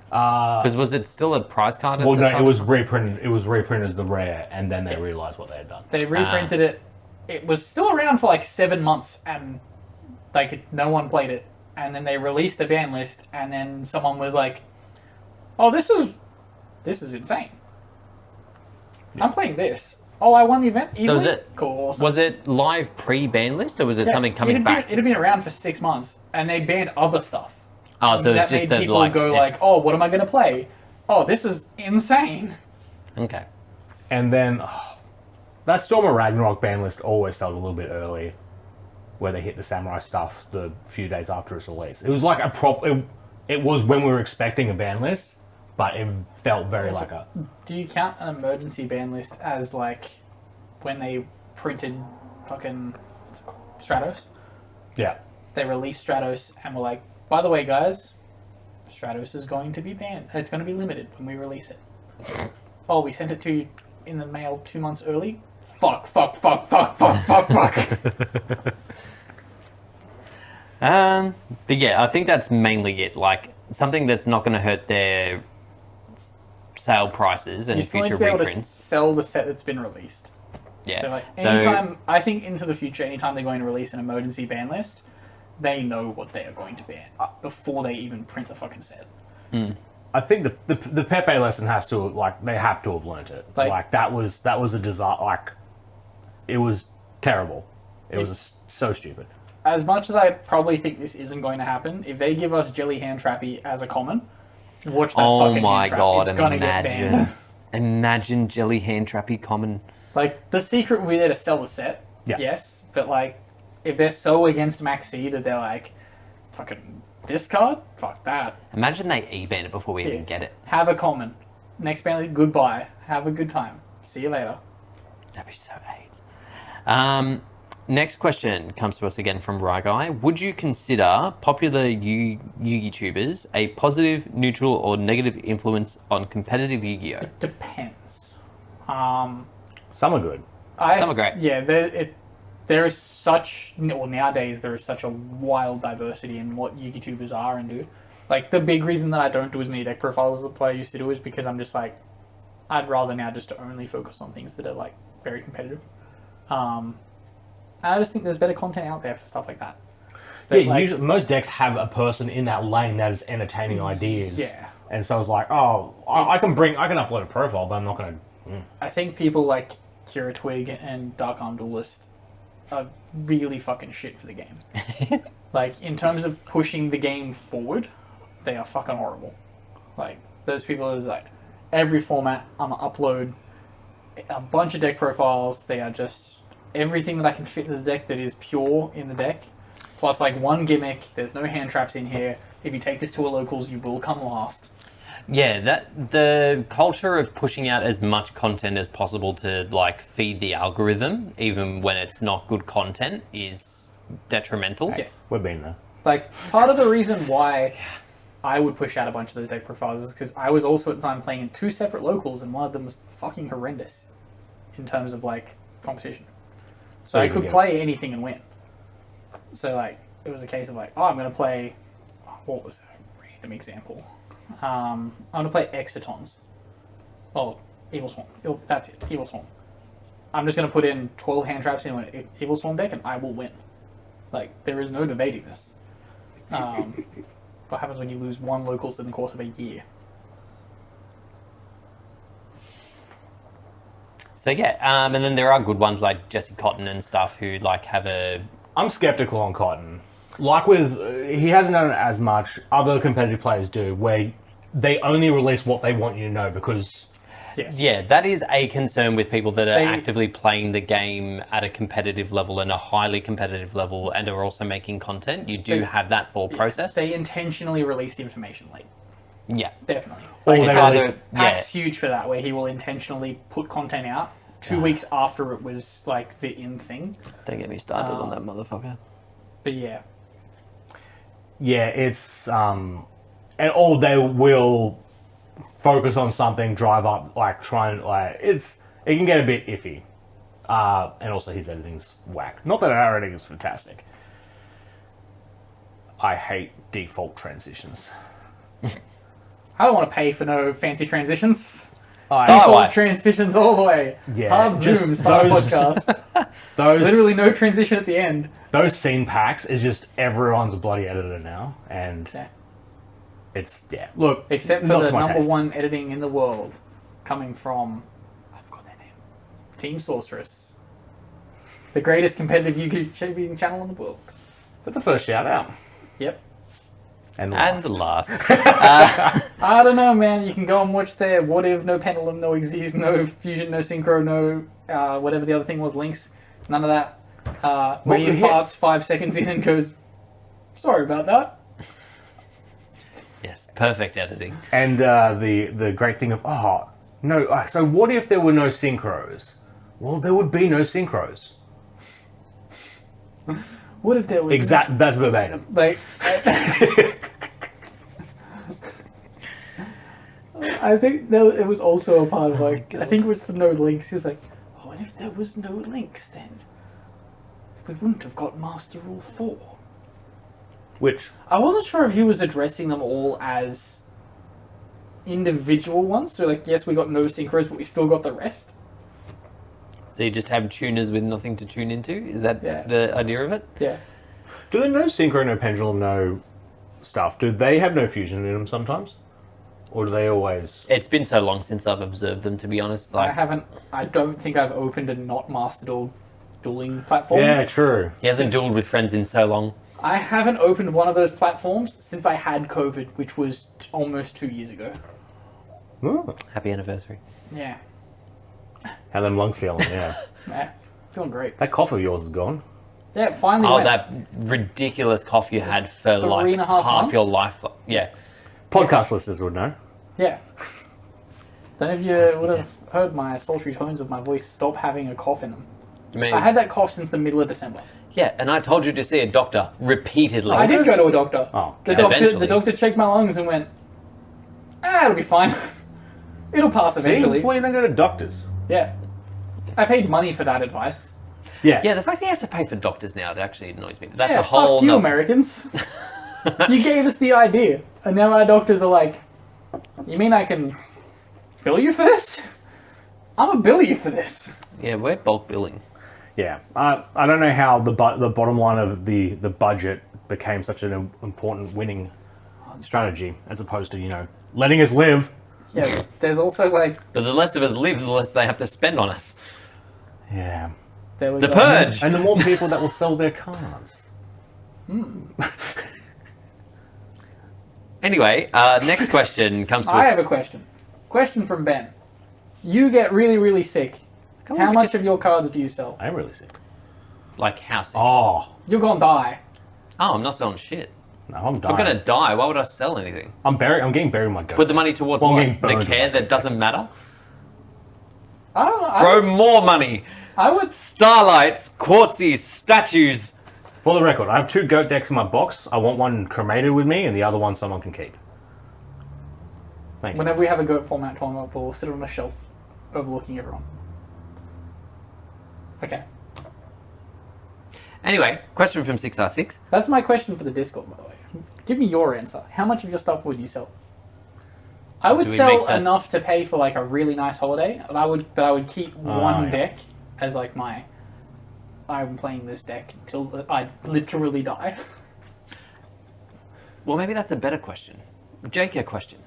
Because was it still a prize card? Well, no, it was reprinted. It was reprinted as the rare, and then they realized what they had done. They reprinted it. It was still around for like 7 months, and no one played it. And then they released the ban list, and then someone was like, "Oh, this is insane. Yeah. I'm playing this. Oh, I won the event easily. So was it cool? Awesome. Was it live pre-ban list, or was it something coming back? It had been around for 6 months, and they banned other stuff. Oh, so that it's just made that people go like, "Oh, what am I going to play? Oh, this is insane." Okay. And then that Storm of Ragnarok ban list always felt a little bit early, where they hit the samurai stuff the few days after its release. It was like it was when we were expecting a ban list, but it felt very like a. Do you count an emergency ban list as like when they printed fucking Stratos? Yeah. They released Stratos and were like, by the way, guys, Stratos is going to be banned. It's going to be limited when we release it. Oh, we sent it to you in the mail 2 months early? Fuck. But yeah, I think that's mainly it. Like, something that's not going to hurt their sale prices and future be able reprints. To sell the set that's been released. Yeah. So, like, anytime, I think into the future, anytime they're going to release an emergency ban list, they know what they are going to ban before they even print the fucking set. Mm. I think the Pepe lesson has to, like, they have to have learnt it. Like that was a disaster. Like, it was terrible. It was so stupid. As much as I probably think this isn't going to happen, if they give us Jelly Hand Trappy as a common, watch that fucking Oh my hand trap. god, It's gonna get banned. Imagine Jelly Hand Trappy common. Like, the secret will be there to sell the set, yes, but like, if they're so against Maxi that they're like, fucking, this card? Fuck that. Imagine they e-ban it before we even get it. Have a common. Next ban, goodbye. Have a good time. See you later. That'd be so AIDS. Next question comes to us again from Ryguy. Would you consider popular Yu-Gi tubers a positive, neutral, or negative influence on competitive Yu-Gi-Oh? It depends. Some are good. Some are great. Yeah, there is such... Well, nowadays, there is such a wild diversity in what Yu-Gi tubers are and do. Like, the big reason that I don't do as many deck profiles as the player used to do is because I'm just like... I'd rather now just to only focus on things that are, like, very competitive. And I just think there's better content out there for stuff like that. But yeah, usually, most decks have a person in that lane that is entertaining ideas. Yeah. And so it's like, I can upload a profile, but I'm not going to... I think people like Kira Twig and Dark Arm Duelist are really fucking shit for the game. Like, in terms of pushing the game forward, they are fucking horrible. Like, those people is like, every format, I'm going to upload a bunch of deck profiles. They are just everything that I can fit in the deck that is pure in the deck. Plus, like, one gimmick, there's no hand traps in here. If you take this to a locals, you will come last. Yeah, the culture of pushing out as much content as possible to, like, feed the algorithm, even when it's not good content, is detrimental. Yeah. We've been there. Like, part of the reason why I would push out a bunch of those deck profiles is because I was also at the time playing in 2 separate locals, and one of them was fucking horrendous in terms of, like, competition. So I could play anything and win. So, like, it was a case of, like, I'm going to play... What was a random example? I'm going to play Exitons. Oh, Evil Swarm. That's it. Evil Swarm. I'm just going to put in 12 hand traps in an Evil Swarm deck and I will win. Like, there is no debating this. What happens when you lose 1 locals in the course of a year? So yeah, and then there are good ones like Jesse Cotton and stuff who like have a... I'm skeptical on Cotton. Like with... he hasn't done it as much. Other competitive players do, where they only release what they want you to know because... Yes. Yeah, that is a concern with people that are actively playing the game at a competitive level and a highly competitive level and are also making content. You do have that thought process. They intentionally release the information late. Yeah. Definitely. Or Like, Pack's huge for that, where he will intentionally put content out 2 weeks after it was like the in thing. Don't get me started on that motherfucker. But yeah. Yeah, it's and or they will focus on something, drive up, like try and it can get a bit iffy. And also his editing's whack. Not that our editing is fantastic. I hate default transitions. I don't want to pay for no fancy transitions. Star Default Wars. transitions all the way. Yeah, Hard zoom, start a podcast. Literally no transition at the end. Those scene packs is just everyone's a bloody editor now, and it's look, except for not the to my number taste. one editing in the world, coming from I forgot their name, Team Sorceress, the greatest competitive YouTube channel in the world. But the first shout out. Yep. And The last. I don't know, man. You can go and watch their What If, no Pendulum, no Xyz, no Fusion, no Synchro, no whatever the other thing was, Links. None of that. Where he farts 5 seconds in and goes, sorry about that. Yes, perfect editing. And the great thing of so what if there were no synchros? Well, there would be no synchros. What if there was That's verbatim. Like, I think it was also a part of I think it was for no links. He was like, oh, and if there was no links, then we wouldn't have got Master Rule 4. Which I wasn't sure if he was addressing them all as individual ones. So like, yes, we got no synchros, but we still got the rest. So you just have tuners with nothing to tune into? Is that the idea of it? Yeah. do they no synchro, no pendulum, no stuff? Do they have no fusion in them sometimes? Or do they always... It's been so long since I've observed them, to be honest. Like, I don't think I've opened a not mastered or dueling platform. Yeah, true. he hasn't dueled with friends in so long. I haven't opened one of those platforms since I had COVID, which was almost 2 years ago. Oh. Happy anniversary. Yeah. How them lungs feeling, yeah. Yeah. Feeling great. That cough of yours is gone. Yeah, it finally Oh, went. that ridiculous cough you had for like 3.5 half months? your life. Yeah. Podcast listeners would know. Yeah. Don't know if you would have heard my sultry tones of my voice stop having a cough in them. You mean, I had that cough since the middle of December. yeah, and I told you to see a doctor repeatedly. I did go to a doctor. Oh, eventually. The doctor checked my lungs and went, it'll be fine. It'll pass See, eventually. that's why you don't go to doctors. Yeah. I paid money for that advice. Yeah. Yeah, the fact that you have to pay for doctors now, it actually annoys me. But that's Yeah, a whole... fuck you, nother- Americans. You gave us the idea. And now our doctors are like, you mean I can bill you for this? I'm gonna bill you for this. Yeah, we're bulk billing. Yeah. I don't know how the bottom line of the budget became such an important winning strategy as opposed to, letting us live. Yeah, there's also like... But the less of us live, the less they have to spend on us. Yeah. There was The Purge! And the more people that will sell their cars. Anyway, next question comes to I us. have a question. Question from Ben. You get really, really sick. Come How on, much just- of your cards do you sell? I am really sick. Like, how sick? Oh. You're gonna die. Oh, I'm not selling shit. No, I'm If dying. I'm gonna die, why would I sell anything? I'm getting buried in my goat. Put the money towards Well, I'm what? getting The burned care with that doesn't matter? I don't know. Throw more money! I would... Starlights, quartzies, statues. For the record, I have 2 goat decks in my box. I want one cremated with me and the other one someone can keep. Thank you. Whenever we have a goat format tournament, we'll sit on a shelf overlooking everyone. Okay. Anyway, question from 6R6. That's my question for the Discord, by the way. Give me your answer. How much of your stuff would you sell? I would Do we sell make that- enough to pay for like a really nice holiday, and I would keep one yeah. deck as like my... I'm playing this deck until I literally die. Well, maybe that's a better question. Jake, a question.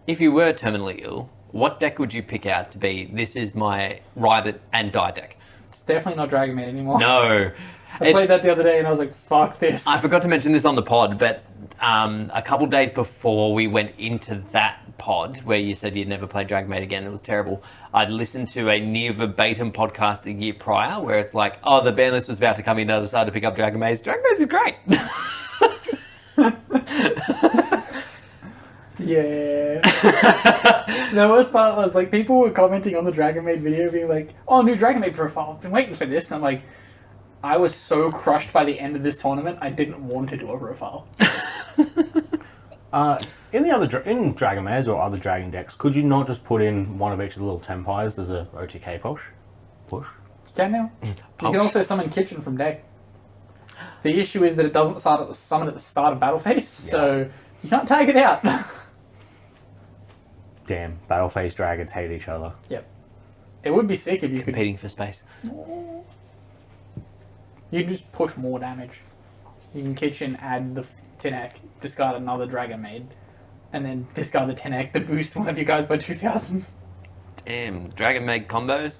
If you were terminally ill, what deck would you pick out to be, this is my ride it and die deck? It's definitely not Dragon Maid anymore. No. I played that the other day and I was like, fuck this. I forgot to mention this on the pod, but a couple days before we went into that pod, where you said you'd never play Dragon Maid again, it was terrible, I'd listened to a near verbatim podcast a year prior, where it's like, oh, the ban list was about to come in, I decided to pick up Dragon Maid. Dragon Maid is great. Yeah. The worst part was like people were commenting on the Dragon Maid video being like, oh, new Dragon Maid profile, I've been waiting for this. And I'm like, I was so crushed by the end of this tournament, I didn't want to do a profile. In Dragon Maids or other Dragon decks, could you not just put in one of each of the little Tempires as a OTK push? You can now. You can also summon Kitchen from deck. The issue is that it doesn't summon at the start of battle phase, so you can't tag it out. Damn, battle phase dragons hate each other. Yep. It would be sick if you competing for space. You can just push more damage. You can Kitchen, add the 10-egg, discard another Dragon Maid, and then discard the 10-egg to boost one of you guys by 2,000. Damn, Dragon Maid combos.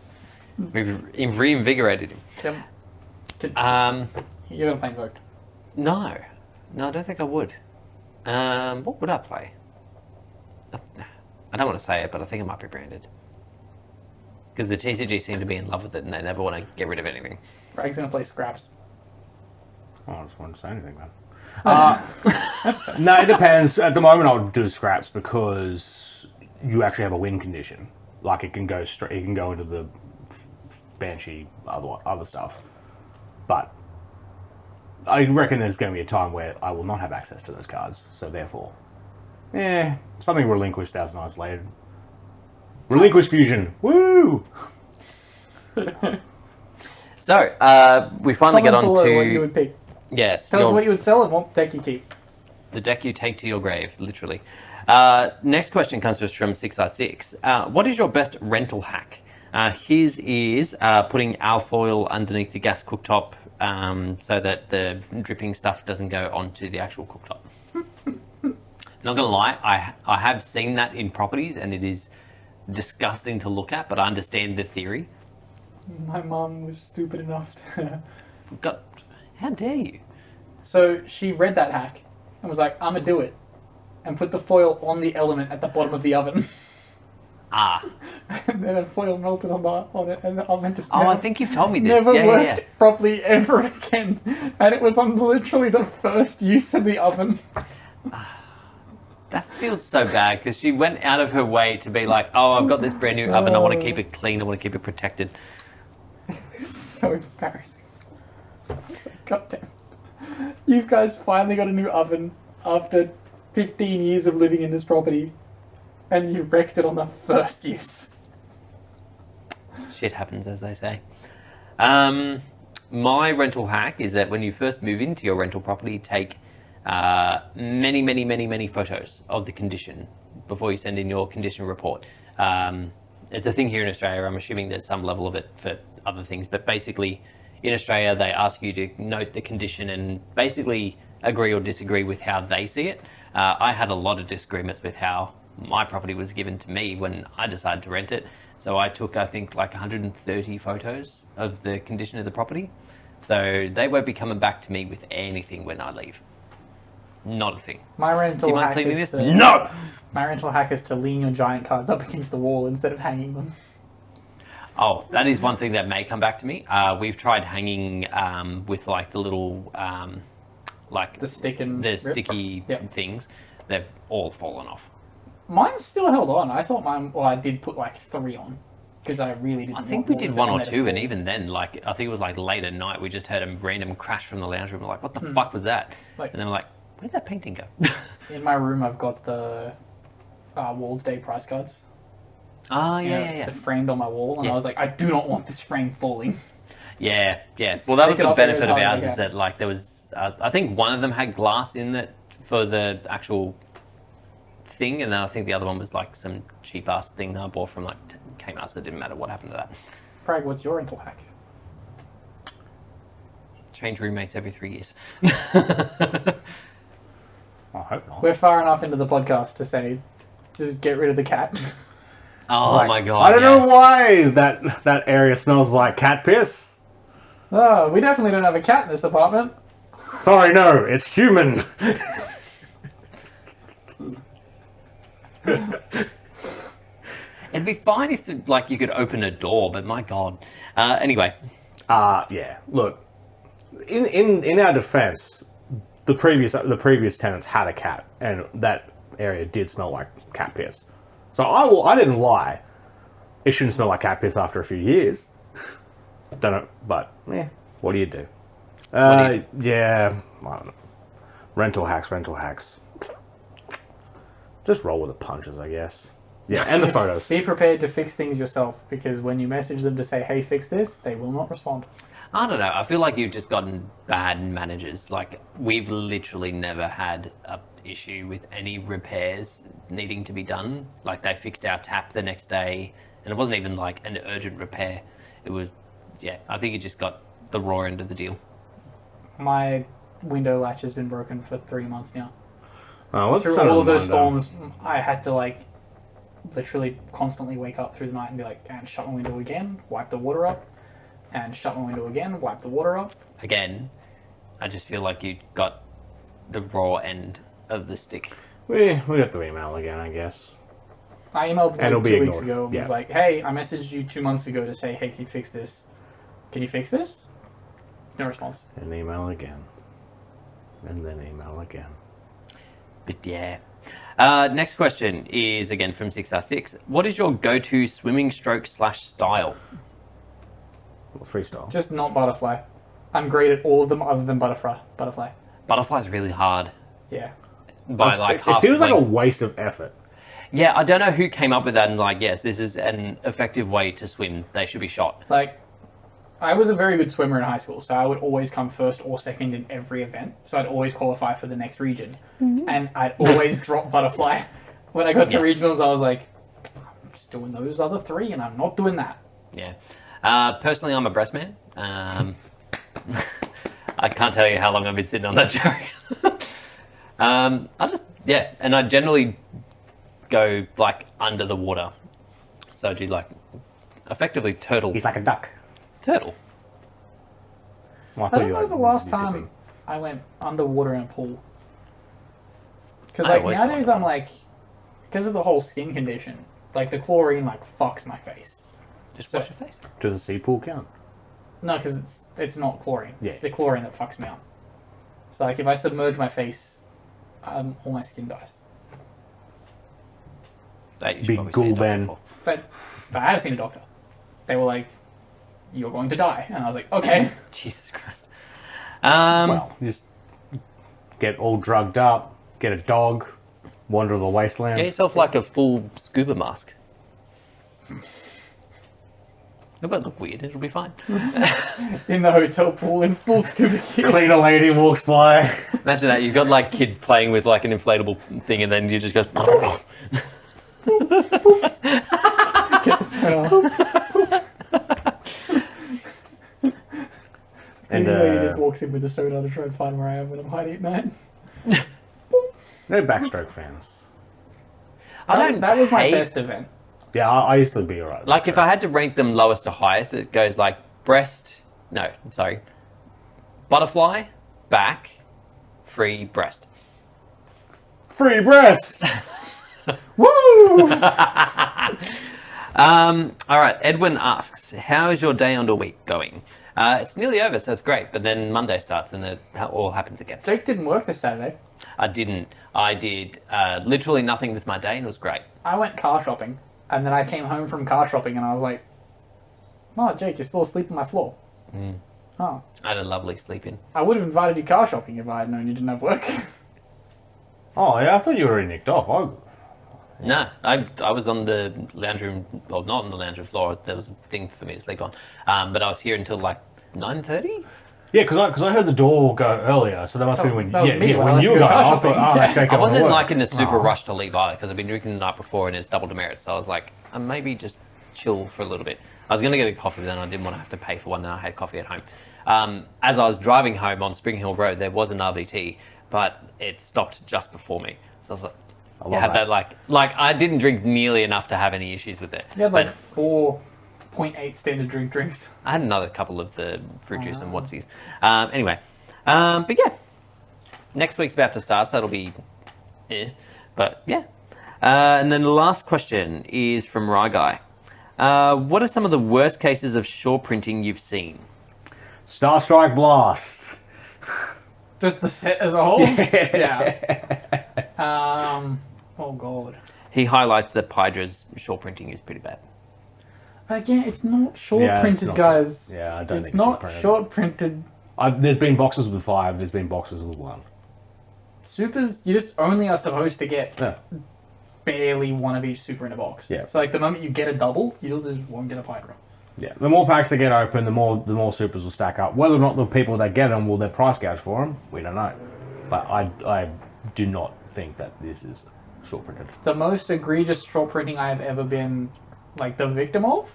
We've reinvigorated him. Yep. You're going to play Invoked? No, I don't think I would. What would I play? I don't want to say it, but I think it might be Branded. Because the TCG seem to be in love with it and they never want to get rid of anything. Greg's going to play Scraps. Oh, I just want to say anything then. No, it depends. At the moment, I'll do Scraps because you actually have a win condition. Like it can go straight. It can go into the Banshee, other stuff. But I reckon there's going to be a time where I will not have access to those cards. So therefore, something Relinquished 1,000 Isolated. Relinquish Fusion. Woo! So, we finally get on below to... what you would pick. Yes. Tell us what you would sell and what deck you keep. The deck you take to your grave, literally. Next question comes to us from 6i6. What is your best rental hack? His is putting alfoil underneath the gas cooktop so that the dripping stuff doesn't go onto the actual cooktop. Not gonna lie, I have seen that in properties and it is disgusting to look at, but I understand the theory. My mum was stupid enough to... God, how dare you? So she read that hack and was like, I'm gonna do it. And put the foil on the element at the bottom of the oven. And then a foil melted on it and the oven just I think you've told me this. Never worked properly ever again. And it was on literally the first use of the oven. That feels so bad because she went out of her way to be like, oh, I've got this brand new oven. I want to keep it clean. I want to keep it protected. It's so embarrassing. I was like, God damn. You guys finally got a new oven after 15 years of living in this property and you wrecked it on the first use. Shit happens, as they say. My rental hack is that when you first move into your rental property, take many photos of the condition before you send in your condition report. It's a thing here in Australia. I'm assuming there's some level of it for other things, but basically in Australia they ask you to note the condition and basically agree or disagree with how they see it. I had a lot of disagreements with how my property was given to me when I decided to rent it. So I took, I think, like 130 photos of the condition of the property. So they won't be coming back to me with anything when I leave. Not a thing. My rental hack is No! My rental hack is to lean your giant cards up against the wall instead of hanging them. Oh, that is one thing that may come back to me. We've tried hanging with like the little, like the sticky things. They've all fallen off. Mine's still held on. I thought mine. Well, I did put like 3 on because I really didn't. I think we did 1 or 2, and even then, like I think it was like late at night. We just heard a random crash from the lounge room. We're like, what the fuck was that? And then we're like, where'd that painting go? In my room, I've got the Walls Day price cards. Oh, yeah. They're framed on my wall, and I was like, I do not want this frame falling. Yeah. Well, that was the benefit of ours, is that like there was, I think one of them had glass in it for the actual thing, and then I think the other one was like some cheap ass thing that I bought from like Kmart, so it didn't matter what happened to that. Prag, what's your rental hack? Change roommates every 3 years. I hope not. We're far enough into the podcast to say, just get rid of the cat. Oh my god! I don't know why that area smells like cat piss. Oh, we definitely don't have a cat in this apartment. Sorry, no, it's human. It'd be fine if like you could open a door, but my god. Anyway. Yeah. Look, in our defense, the previous tenants had a cat, and that area did smell like cat piss. So I didn't lie. It shouldn't smell like cat piss after a few years. Don't know, but What do you do? What do you Yeah, I don't know. Rental hacks. Just roll with the punches, I guess. Yeah, and the photos. Be prepared to fix things yourself, because when you message them to say, hey, fix this, they will not respond. I don't know. I feel like you've just gotten bad managers. Like, we've literally never had a issue with any repairs needing to be done. Like, they fixed our tap the next day, and it wasn't even like an urgent repair. It was, yeah, I think you just got the raw end of the deal. My window latch has been broken for 3 months now. Through all of those storms, I had to like literally constantly wake up through the night and be like, and shut my window again, wipe the water up, and shut my window again, wipe the water up. Again, I just feel like you got the raw end of the stick. We got the email again, I guess. I emailed like 2 weeks ago and yeah. was like, hey, I messaged you 2 months ago to say, hey, can you fix this? Can you fix this? No response. And email again. And then email again. But yeah. Next question is again from 6R6. What is your go-to swimming stroke / style? Freestyle. Just not butterfly. I'm great at all of them other than butterfly. Butterfly's really hard. Yeah. By like half. It feels like a waste of effort. Yeah, I don't know who came up with that and like, yes, this is an effective way to swim. They should be shot. Like, I was a very good swimmer in high school, so I would always come first or second in every event. So I'd always qualify for the next region. Mm-hmm. And I'd always drop butterfly. When I got to regionals, I was like, I'm just doing those other 3 and I'm not doing that. Yeah. Personally, I'm a breast man. I can't tell you how long I've been sitting on that joke. And I generally go like under the water. So I do like effectively turtle. He's like a duck. Turtle. Well, I don't know the last time I went underwater in a pool. Because like nowadays I'm like, because of the whole skin condition, like the chlorine like fucks my face. Just wash your face. Does a sea pool count? No, because it's not chlorine. Yeah. It's the chlorine that fucks me up. So like if I submerge my face, all my skin dies. Big ghoul Ben. But I have seen a doctor. They were like, you're going to die. And I was like, okay. Jesus Christ. Well, just get all drugged up, get a dog, wander the wasteland. Get yourself like a full scuba mask. It won't look weird, it'll be fine. In the hotel pool in full scuba gear. Cleaner lady walks by. Imagine that, you've got like kids playing with like an inflatable thing and then you just go... Get the soda. And the lady just walks in with the soda to try and find where I am when I'm hiding at night. No backstroke fans. That was my best event. Yeah, I used to be alright. Like if I had to rank them lowest to highest, it goes like butterfly, back, free, breast. Free breast! Woo! All right, Edwin asks, how is your day under week going? It's nearly over, so it's great, but then Monday starts and it all happens again. Jake didn't work this Saturday. I didn't. I did literally nothing with my day and it was great. I went car shopping, and then I came home from car shopping and I was like, oh, Jake, you're still asleep on my floor. Mm. Oh. I had a lovely sleep in. I would have invited you car shopping if I had known you didn't have work. Oh, yeah, I thought you were already nicked off. No, I was on the lounge room, well, not on the lounge room floor. There was a thing for me to sleep on. But I was here until like 9:30. Yeah, because I heard the door go earlier, so that must be when you were going. I thought, that's Jake. I wasn't like in a super rush to leave either because I've been drinking the night before and it's double demerit. So I was like, maybe just chill for a little bit. I was going to get a coffee, but then I didn't want to have to pay for one. And I had coffee at home. As I was driving home on Spring Hill Road, there was an RVT, but it stopped just before me. So I was like, I had that like I didn't drink nearly enough to have any issues with it. You had like 4.8 standard drinks. I had another couple of the fruit juice and whatsies. Anyway, but yeah, next week's about to start, so that'll be, but yeah. And then the last question is from Rye Guy. What are some of the worst cases of shore printing you've seen? Star Strike Blast. Just the set as a whole? Yeah. Oh, God. He highlights that Pydra's shore printing is pretty bad. Again, it's not short printed, guys. Yeah, I don't it's think not it's short printed. There's been boxes with 5. There's been boxes with 1. Supers, you just only are supposed to get barely one of each super in a box. Yeah. So like the moment you get a double, you just won't get a Hydra. Yeah. The more packs that get open, the more supers will stack up. Whether or not the people that get them will their price gouge for them, we don't know. But I do not think that this is short printed. The most egregious short printing I have ever been like the victim of,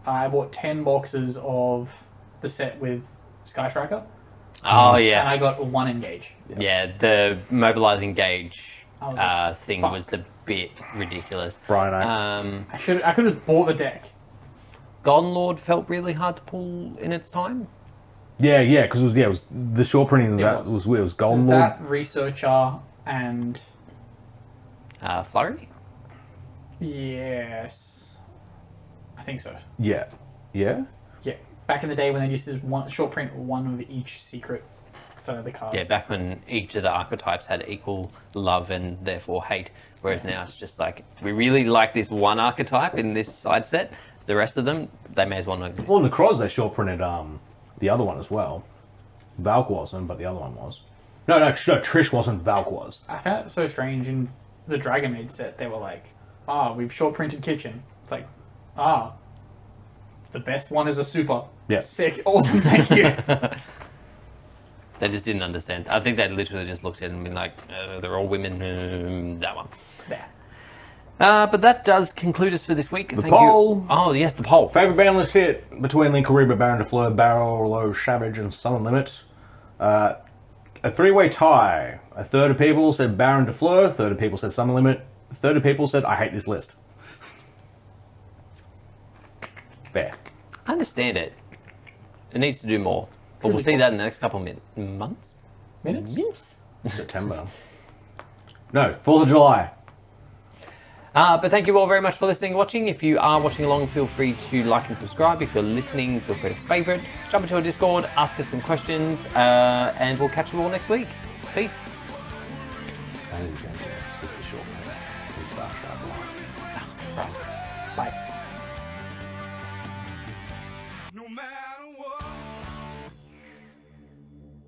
I bought 10 boxes of the set with Sky Striker. Oh yeah. And I got 1 engage. Yeah, the mobilizing gauge thing was a bit ridiculous. Brian, I could have bought the deck. Golden Lord felt really hard to pull in its time. Yeah, because it was the short printing was weird. It was Golden Lord. That Researcher and Flurry? Yes. I think so. Yeah. Yeah? Yeah. Back in the day when they used to short print one of each secret for the cards. Yeah, back when each of the archetypes had equal love and therefore hate, whereas now it's just like, we really like this one archetype in this side set, the rest of them, they may as well not exist. Well, Necroz, they short printed the other one as well. Valk wasn't, but the other one was. No, Trish wasn't, Valk was. I found it so strange in the Dragon Maid set, they were like, we've short printed Kitchen. It's like, the best one is a super. Yeah. Sick. Awesome. Thank you. They just didn't understand. I think they literally just looked at it and been like, they're all women, that one. There. But that does conclude us for this week. The poll. You. Oh, yes, the poll. Favourite ban list hit between Link Kariba, Baron de Fleur, Barrel, Low, Savage, and Summon Limit. A 3-way tie. A third of people said Baron de Fleur, a third of people said Summon Limit, a third of people said I hate this list. There. I understand it. It needs to do more. But we'll see that in the next couple of months? Minutes? Yes. September. No, 4th of July. But thank you all very much for listening and watching. If you are watching along, feel free to like and subscribe. If you're listening, feel free to favourite. Jump into our Discord, ask us some questions, and we'll catch you all next week. Peace. Ladies and gentlemen, this is short. Please start sharp. Bye.